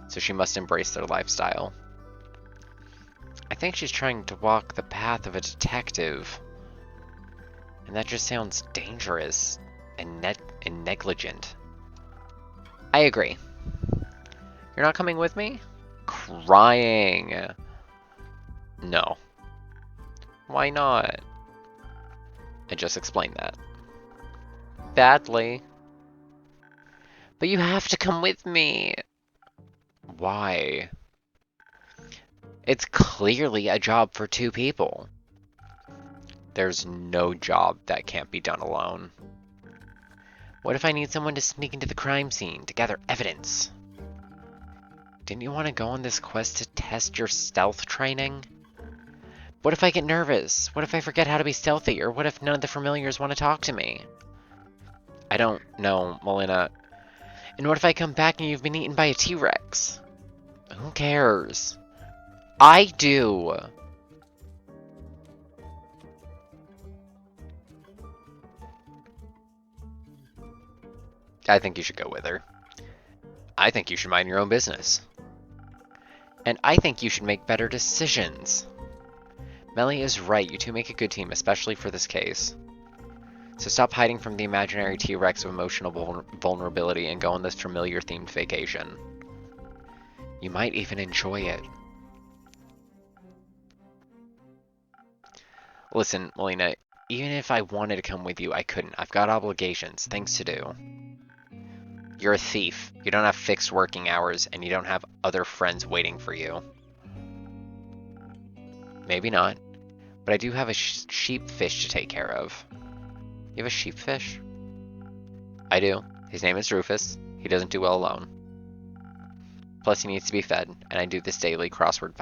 so she must embrace their lifestyle. I think she's trying to walk the path of a detective, and that just sounds dangerous and negligent. I agree. You're not coming with me? Crying. No. Why not? I just explained that. Badly. But you have to come with me. Why? It's clearly a job for two people. There's no job that can't be done alone. What if I need someone to sneak into the crime scene to gather evidence? Didn't you want to go on this quest to test your stealth training? What if I get nervous? What if I forget how to be stealthy? Or what if none of the familiars want to talk to me? I don't know, Melina. And what if I come back and you've been eaten by a T-Rex? Who cares? I do! I think you should go with her. I think you should mind your own business. And I think you should make better decisions. Melly is right, you two make a good team, especially for this case. So stop hiding from the imaginary T-Rex of emotional vulnerability and go on this familiar-themed vacation. You might even enjoy it. Listen, Melina, even if I wanted to come with you, I couldn't. I've got obligations, things to do. You're a thief. You don't have fixed working hours, and you don't have other friends waiting for you. Maybe not. But I do have a sheep fish to take care of. You have a sheep fish? I do. His name is Rufus. He doesn't do well alone. Plus, he needs to be fed, and I do his daily crossword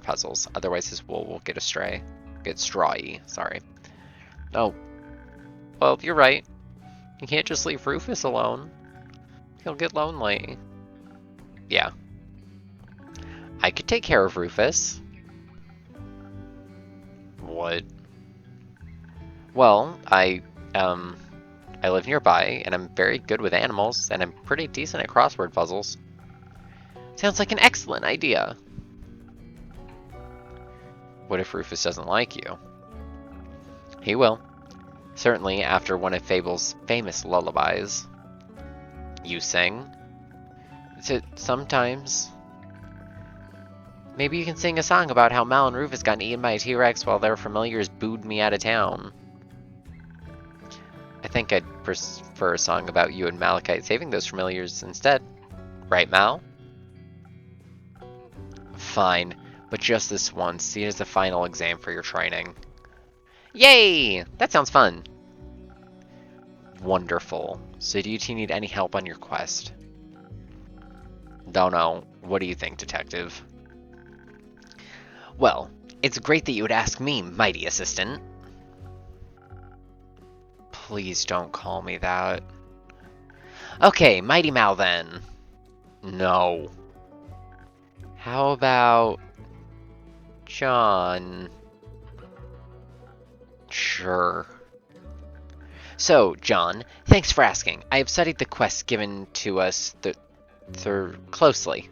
puzzles. Otherwise, his wool will get astray. Get strawy. Sorry. Oh. Well, you're right. You can't just leave Rufus alone. He'll get lonely. Yeah. I could take care of Rufus. What? Well, I live nearby, and I'm very good with animals, and I'm pretty decent at crossword puzzles. Sounds like an excellent idea. What if Rufus doesn't like you? He will. Certainly after one of Fable's famous lullabies. You sing? Sometimes. Maybe you can sing a song about how Mal and Rufus got eaten by a T-Rex while their familiars booed me out of town. I think I'd prefer a song about you and Malachite saving those familiars instead. Right, Mal? Fine, but just this once. See it as the final exam for your training. Yay! That sounds fun. Wonderful. So do you two need any help on your quest? Don't know. What do you think, Detective? Well, it's great that you would ask me, mighty assistant. Please don't call me that. Okay, Mighty Mal then. No. How about John? Sure. So, John, thanks for asking. I have studied the quest given to us closely.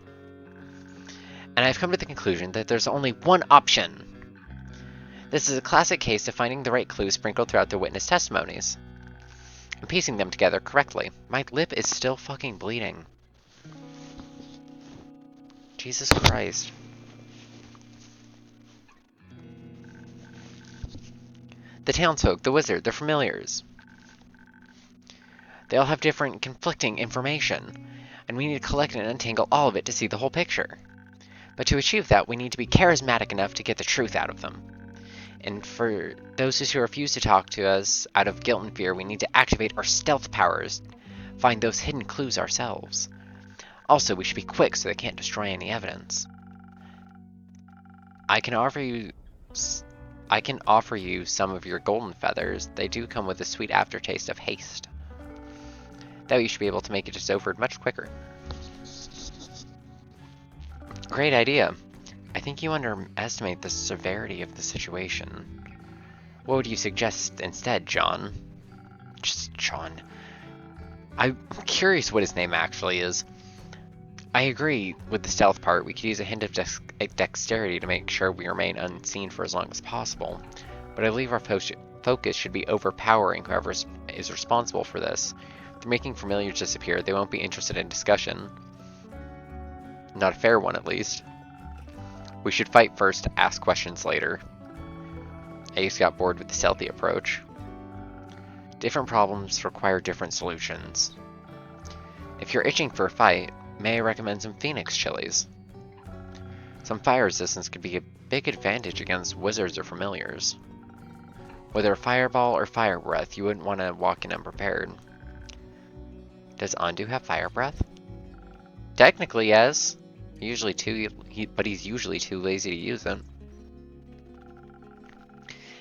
And I've come to the conclusion that there's only one option. This is a classic case of finding the right clues sprinkled throughout the witness testimonies and piecing them together correctly. My lip is still fucking bleeding. Jesus Christ. The townsfolk, the wizard, the familiars. They all have different, conflicting information, and we need to collect and untangle all of it to see the whole picture. But to achieve that, we need to be charismatic enough to get the truth out of them. And for those who refuse to talk to us out of guilt and fear, we need to activate our stealth powers, find those hidden clues ourselves. Also, we should be quick so they can't destroy any evidence. I can offer you some of your golden feathers. They do come with a sweet aftertaste of haste. That way you should be able to make it just over much quicker. Great idea. I think you underestimate the severity of the situation. What would you suggest instead, John? Just John. I'm curious what his name actually is. I agree with the stealth part. We could use a hint of dexterity to make sure we remain unseen for as long as possible. But I believe our focus should be overpowering whoever is responsible for this. If they're making familiars disappear, they won't be interested in discussion. Not a fair one, at least. We should fight first, ask questions later. Ace got bored with the stealthy approach. Different problems require different solutions. If you're itching for a fight, may I recommend some Phoenix chilies? Some fire resistance could be a big advantage against wizards or familiars. Whether fireball or fire breath, you wouldn't want to walk in unprepared. Does Andu have fire breath? Technically, yes. But he's usually too lazy to use it.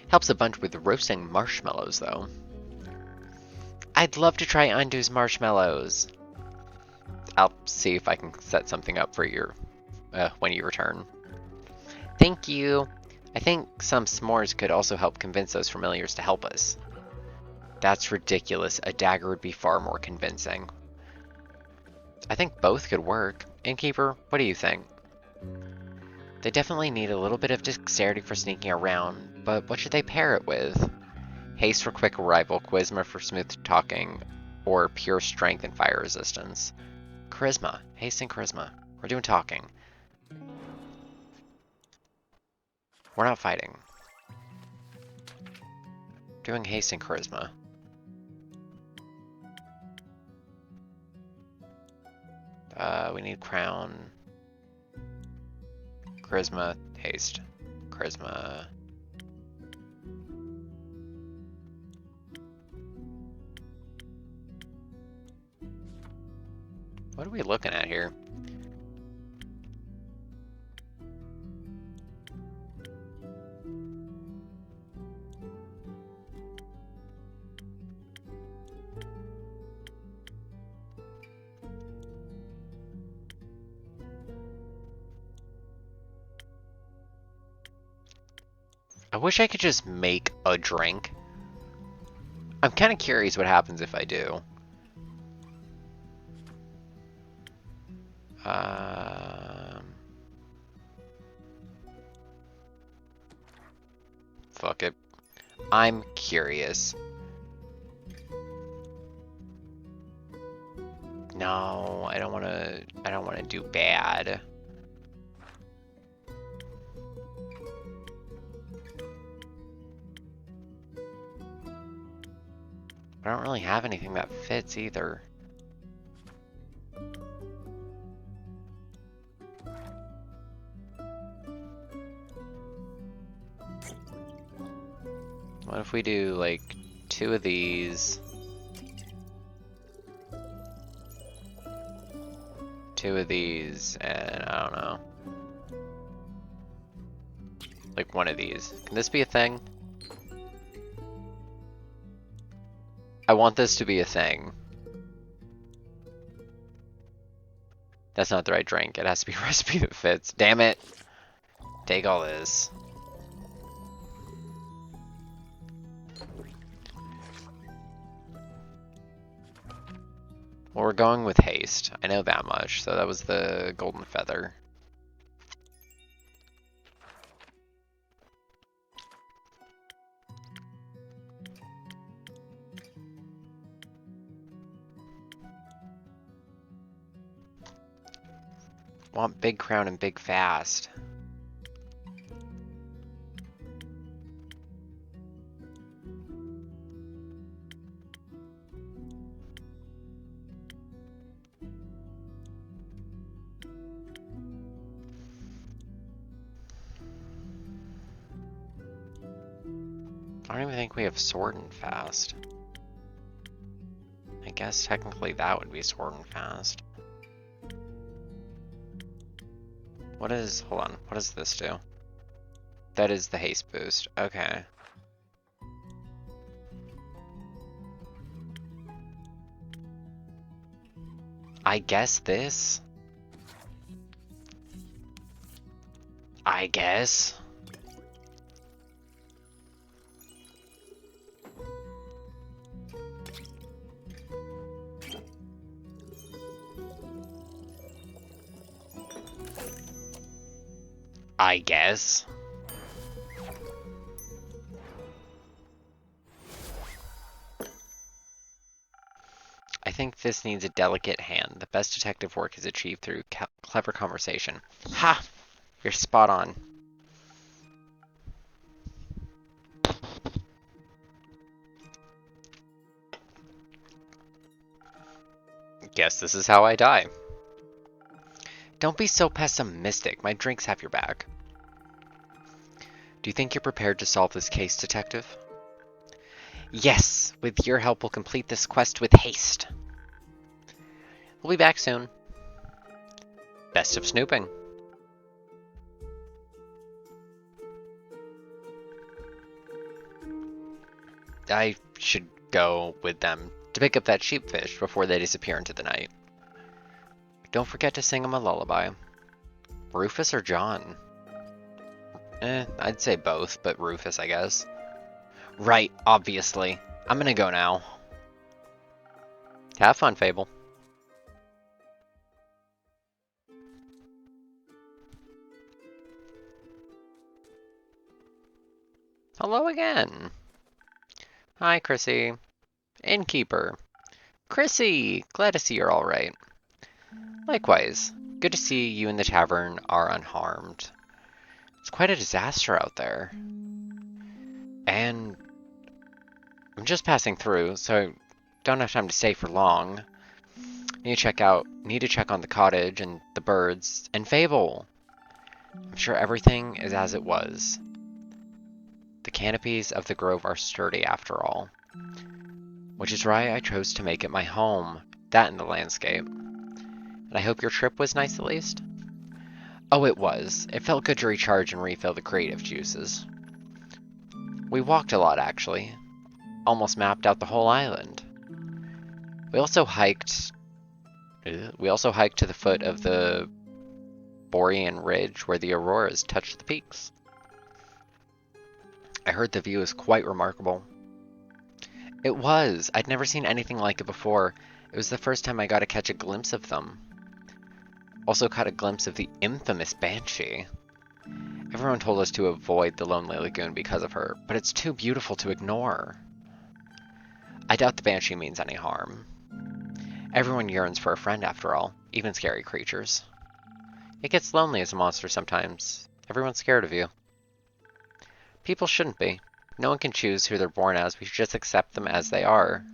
Helps a bunch with roasting marshmallows, though. I'd love to try Andu's marshmallows. I'll see if I can set something up for your when you return. Thank you. I think some s'mores could also help convince those familiars to help us. That's ridiculous. A dagger would be far more convincing. I think both could work. Innkeeper, what do you think? They definitely need a little bit of dexterity for sneaking around, but what should they pair it with? Haste for quick arrival, charisma for smooth talking, or pure strength and fire resistance? Charisma. Haste and charisma. We're doing talking. We're not fighting. Doing haste and charisma. We need crown. Charisma, haste. Charisma. What are we looking at here? I wish I could just make a drink. I'm kind of curious what happens if I do. Fuck it. I'm curious. No, I don't want to. I don't want to do bad. I don't really have anything that fits either. What if we do like 2 of these? 2 of these, and I don't know. Like 1 of these. Can this be a thing? I want this to be a thing. That's not the right drink. It has to be a recipe that fits. Damn it. Take all this. Well, we're going with haste. I know that much. So that was the golden feather. Want big crown and big fast. I don't even think we have sword and fast. I guess technically that would be sword and fast. What is, hold on, what does this do? That is the haste boost, okay. I guess this? I guess. I guess. I think this needs a delicate hand. The best detective work is achieved through clever conversation. Ha! You're spot on. Guess this is how I die. Don't be so pessimistic. My drinks have your back. Do you think you're prepared to solve this case, detective? Yes! With your help, we'll complete this quest with haste. We'll be back soon. Best of snooping. I should go with them to pick up that sheepfish before they disappear into the night. Don't forget to sing them a lullaby. Rufus or John? I'd say both, but Rufus, I guess. Right, obviously. I'm gonna go now. Have fun, Fable. Hello again. Hi, Chrissy. Innkeeper. Chrissy! Glad to see you're alright. Likewise. Good to see you and the tavern are unharmed. It's quite a disaster out there. And I'm just passing through, so don't have time to stay for long. Need to check on the cottage and the birds and Fable. I'm sure everything is as it was. The canopies of the grove are sturdy after all, which is why I chose to make it my home, that and the landscape. And I hope your trip was nice at least? Oh, it was. It felt good to recharge and refill the creative juices. We walked a lot, actually. Almost mapped out the whole island. We also hiked to the foot of the Borean Ridge where the auroras touched the peaks. I heard the view is quite remarkable. It was. I'd never seen anything like it before. It was the first time I got to catch a glimpse of them. Also caught a glimpse of the infamous Banshee. Everyone told us to avoid the Lonely Lagoon because of her, but it's too beautiful to ignore. I doubt the Banshee means any harm. Everyone yearns for a friend after all, even scary creatures. It gets lonely as a monster sometimes. Everyone's scared of you. People shouldn't be. No one can choose who they're born as, we should just accept them as they are.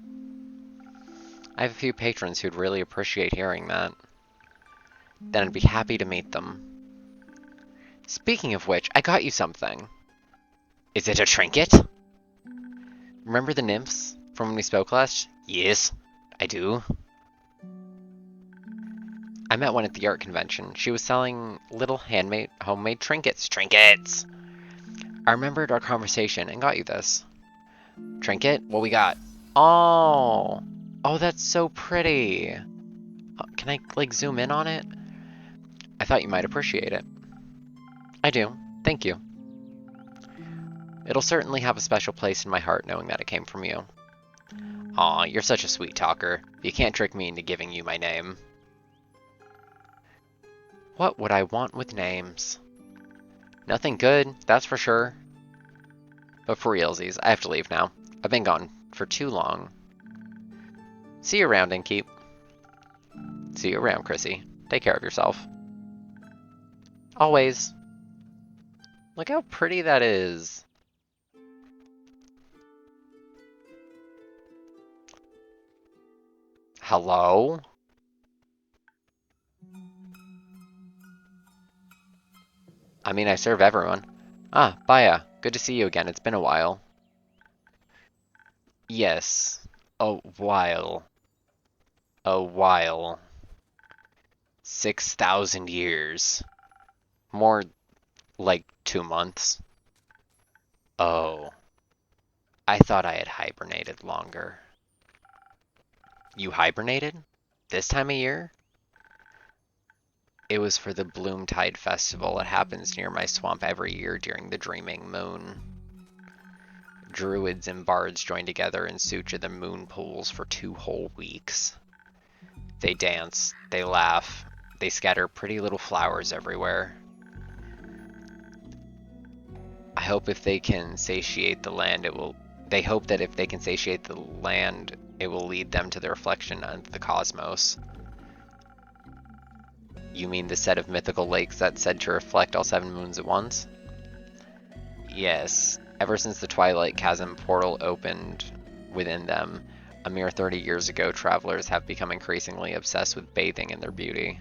I have a few patrons who'd really appreciate hearing that. Then I'd be happy to meet them. Speaking of which, I got you something. Is it a trinket? Remember the nymphs from when we spoke last? Yes, I do. I met one at the art convention. She was selling little homemade trinkets. Trinkets! I remembered our conversation and got you this. Trinket? What we got? Oh! Oh, that's so pretty! Can I, like, zoom in on it? I thought you might appreciate it. I do. Thank you. It'll certainly have a special place in my heart knowing that it came from you. Aw, you're such a sweet talker. You can't trick me into giving you my name. What would I want with names? Nothing good, that's for sure. But for realsies, I have to leave now. I've been gone for too long. See you around, Innkeep. See you around, Chrissy. Take care of yourself. Always. Look how pretty that is. Hello? I mean, I serve everyone. Ah, Baya. Good to see you again. It's been a while. Yes. A while. A while. 6,000 years. More like 2 months. Oh. I thought I had hibernated longer. You hibernated? This time of year? It was for the Bloomtide Festival that happens near my swamp every year during the Dreaming Moon. Druids and bards join together in search of the moon pools for 2 whole weeks. They dance, they laugh, they scatter pretty little flowers everywhere. I hope if they can satiate the land, they hope that if they can satiate the land, it will lead them to the reflection of the cosmos. You mean the set of mythical lakes that's said to reflect all 7 moons at once? Yes. Ever since the Twilight Chasm portal opened within them, a mere 30 years ago, travelers have become increasingly obsessed with bathing in their beauty.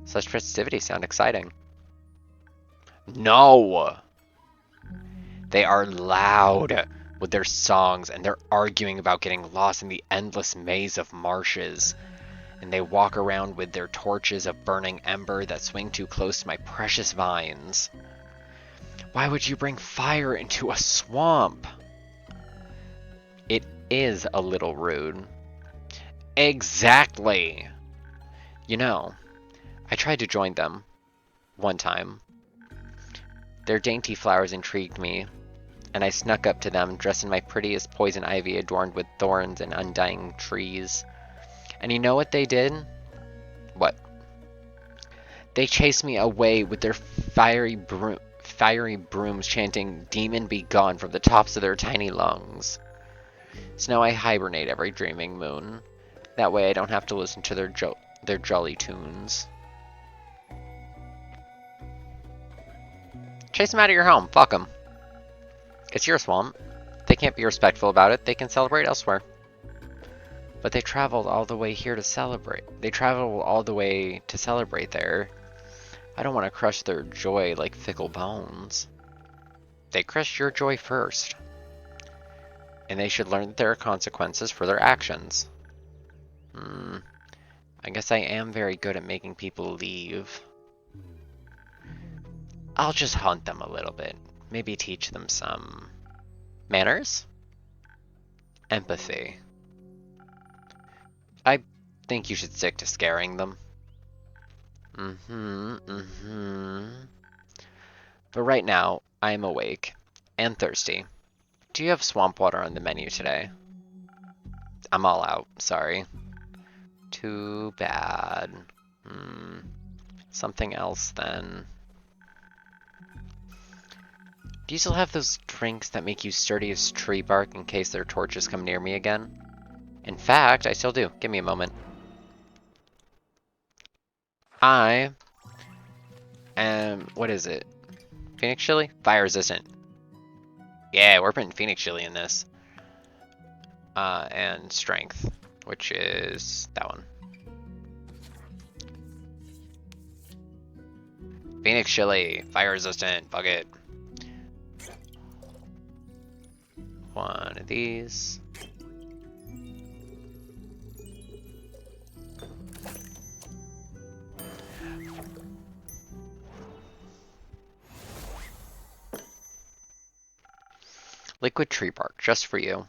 Such festivities sound exciting. No! They are loud with their songs, and they're arguing about getting lost in the endless maze of marshes. And they walk around with their torches of burning ember that swing too close to my precious vines. Why would you bring fire into a swamp? It is a little rude. Exactly! You know, I tried to join them one time. Their dainty flowers intrigued me, and I snuck up to them dressed in my prettiest poison ivy adorned with thorns and undying trees. And you know what they did? What? They chased me away with their fiery brooms chanting, "Demon be gone," from the tops of their tiny lungs. So now I hibernate every dreaming moon. That way I don't have to listen to their their jolly tunes. Chase them out of your home. Fuck them. It's your swamp. They can't be respectful about it. They can celebrate elsewhere. But they traveled all the way here to celebrate. They traveled all the way to celebrate there. I don't want to crush their joy like fickle bones. They crushed your joy first. And they should learn that there are consequences for their actions. I guess I am very good at making people leave. I'll just hunt them a little bit. Maybe teach them some manners? Empathy. I think you should stick to scaring them. But right now, I am awake and thirsty. Do you have swamp water on the menu today? I'm all out, sorry. Too bad. Something else then. Do you still have those drinks that make you sturdy as tree bark in case their torches come near me again? In fact, I still do. Give me a moment. I am... what is it? Phoenix Chili? Fire resistant. Yeah, we're putting Phoenix Chili in this. And strength, which is that one. Phoenix Chili, fire resistant, fuck it. One of these. Liquid tree bark, just for you.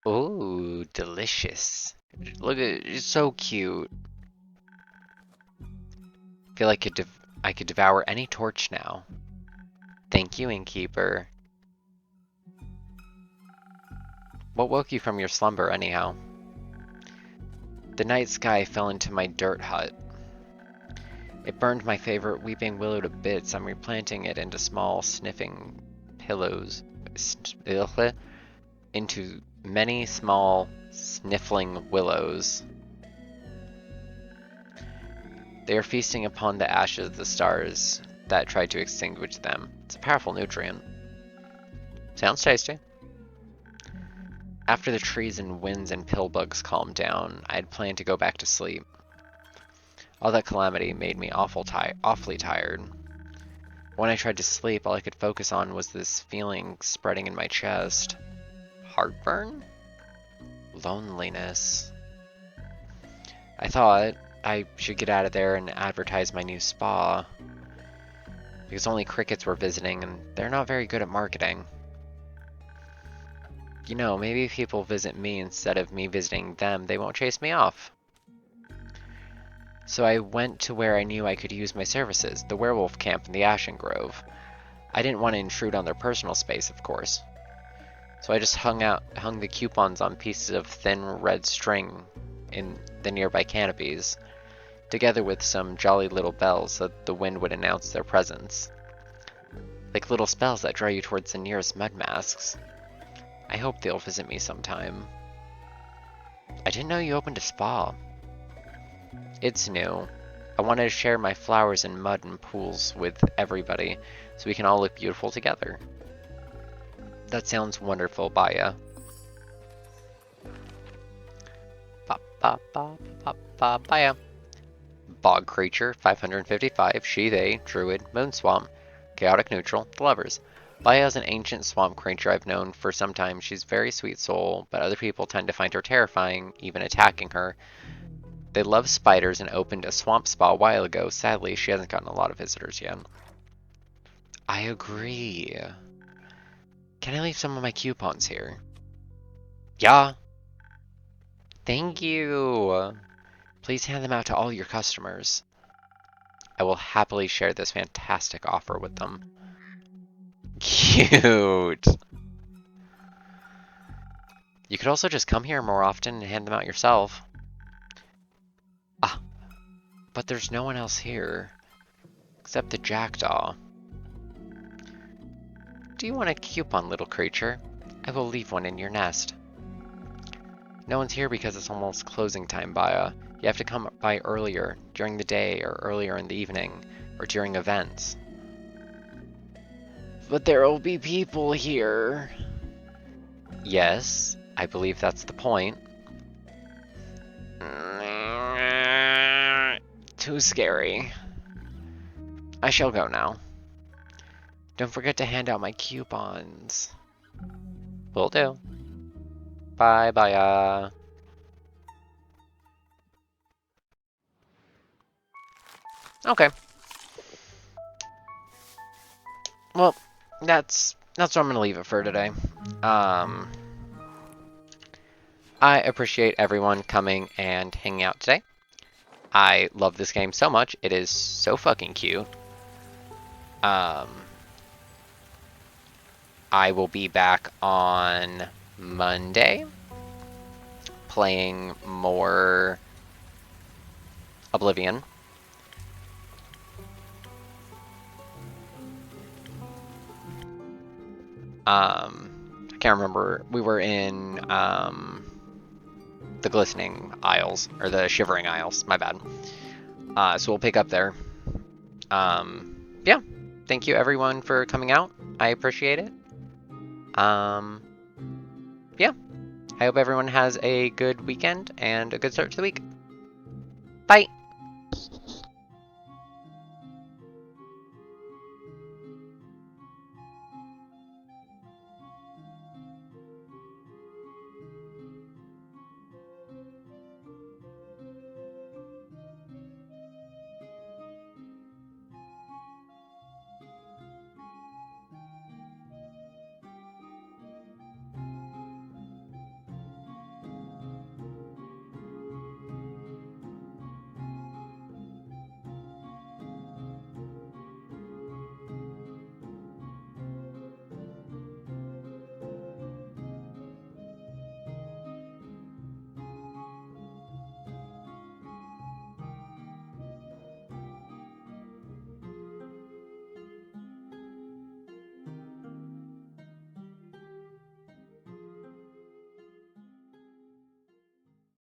Ooh, delicious. Look at it, it's so cute. Feel like I could devour any torch now. Thank you, innkeeper. What woke you from your slumber, anyhow? The night sky fell into my dirt hut. It burned my favorite weeping willow to bits. I'm replanting it into small sniffing pillows. Into many small sniffling willows. They are feasting upon the ashes of the stars that tried to extinguish them. It's a powerful nutrient. Sounds tasty. After the trees and winds and pillbugs calmed down, I had planned to go back to sleep. All that calamity made me awfully tired. When I tried to sleep, all I could focus on was this feeling spreading in my chest. Heartburn? Loneliness. I thought I should get out of there and advertise my new spa. Because only crickets were visiting, and they're not very good at marketing. You know, maybe if people visit me instead of me visiting them, they won't chase me off. So I went to where I knew I could use my services, the werewolf camp in the Ashen Grove. I didn't want to intrude on their personal space, of course. So I just hung the coupons on pieces of thin red string in the nearby canopies, together with some jolly little bells so that the wind would announce their presence. Like little spells that draw you towards the nearest mud masks. I hope they'll visit me sometime. I didn't know you opened a spa. It's new. I wanted to share my flowers and mud and pools with everybody, so we can all look beautiful together. That sounds wonderful, Baya. Baya. Bog creature, 555, she, they, druid, moon swamp, chaotic neutral, the lovers. Baya is an ancient swamp creature I've known for some time. She's a very sweet soul, but other people tend to find her terrifying, even attacking her. They love spiders and opened a swamp spa a while ago. Sadly, she hasn't gotten a lot of visitors yet. I agree. Can I leave some of my coupons here? Yeah. Thank you. Please hand them out to all your customers. I will happily share this fantastic offer with them. Cute. You could also just come here more often and hand them out yourself. Ah, but there's no one else here, except the jackdaw. Do you want a coupon, little creature? I will leave one in your nest. No one's here because it's almost closing time, Baya. You have to come by earlier, during the day, or earlier in the evening, or during events. But there will be people here. Yes, I believe that's the point. Too scary. I shall go now. Don't forget to hand out my coupons. Will do. Bye bye. Okay. Well, that's where I'm gonna leave it for today. I appreciate everyone coming and hanging out today. I love this game so much. It is so fucking cute. I will be back on Monday playing more Oblivion. I can't remember. We were in the Glistening Isles, or the Shivering Isles, my bad. So we'll pick up there. Yeah, thank you everyone for coming out. I appreciate it. Yeah, I hope everyone has a good weekend and a good start to the week. Bye!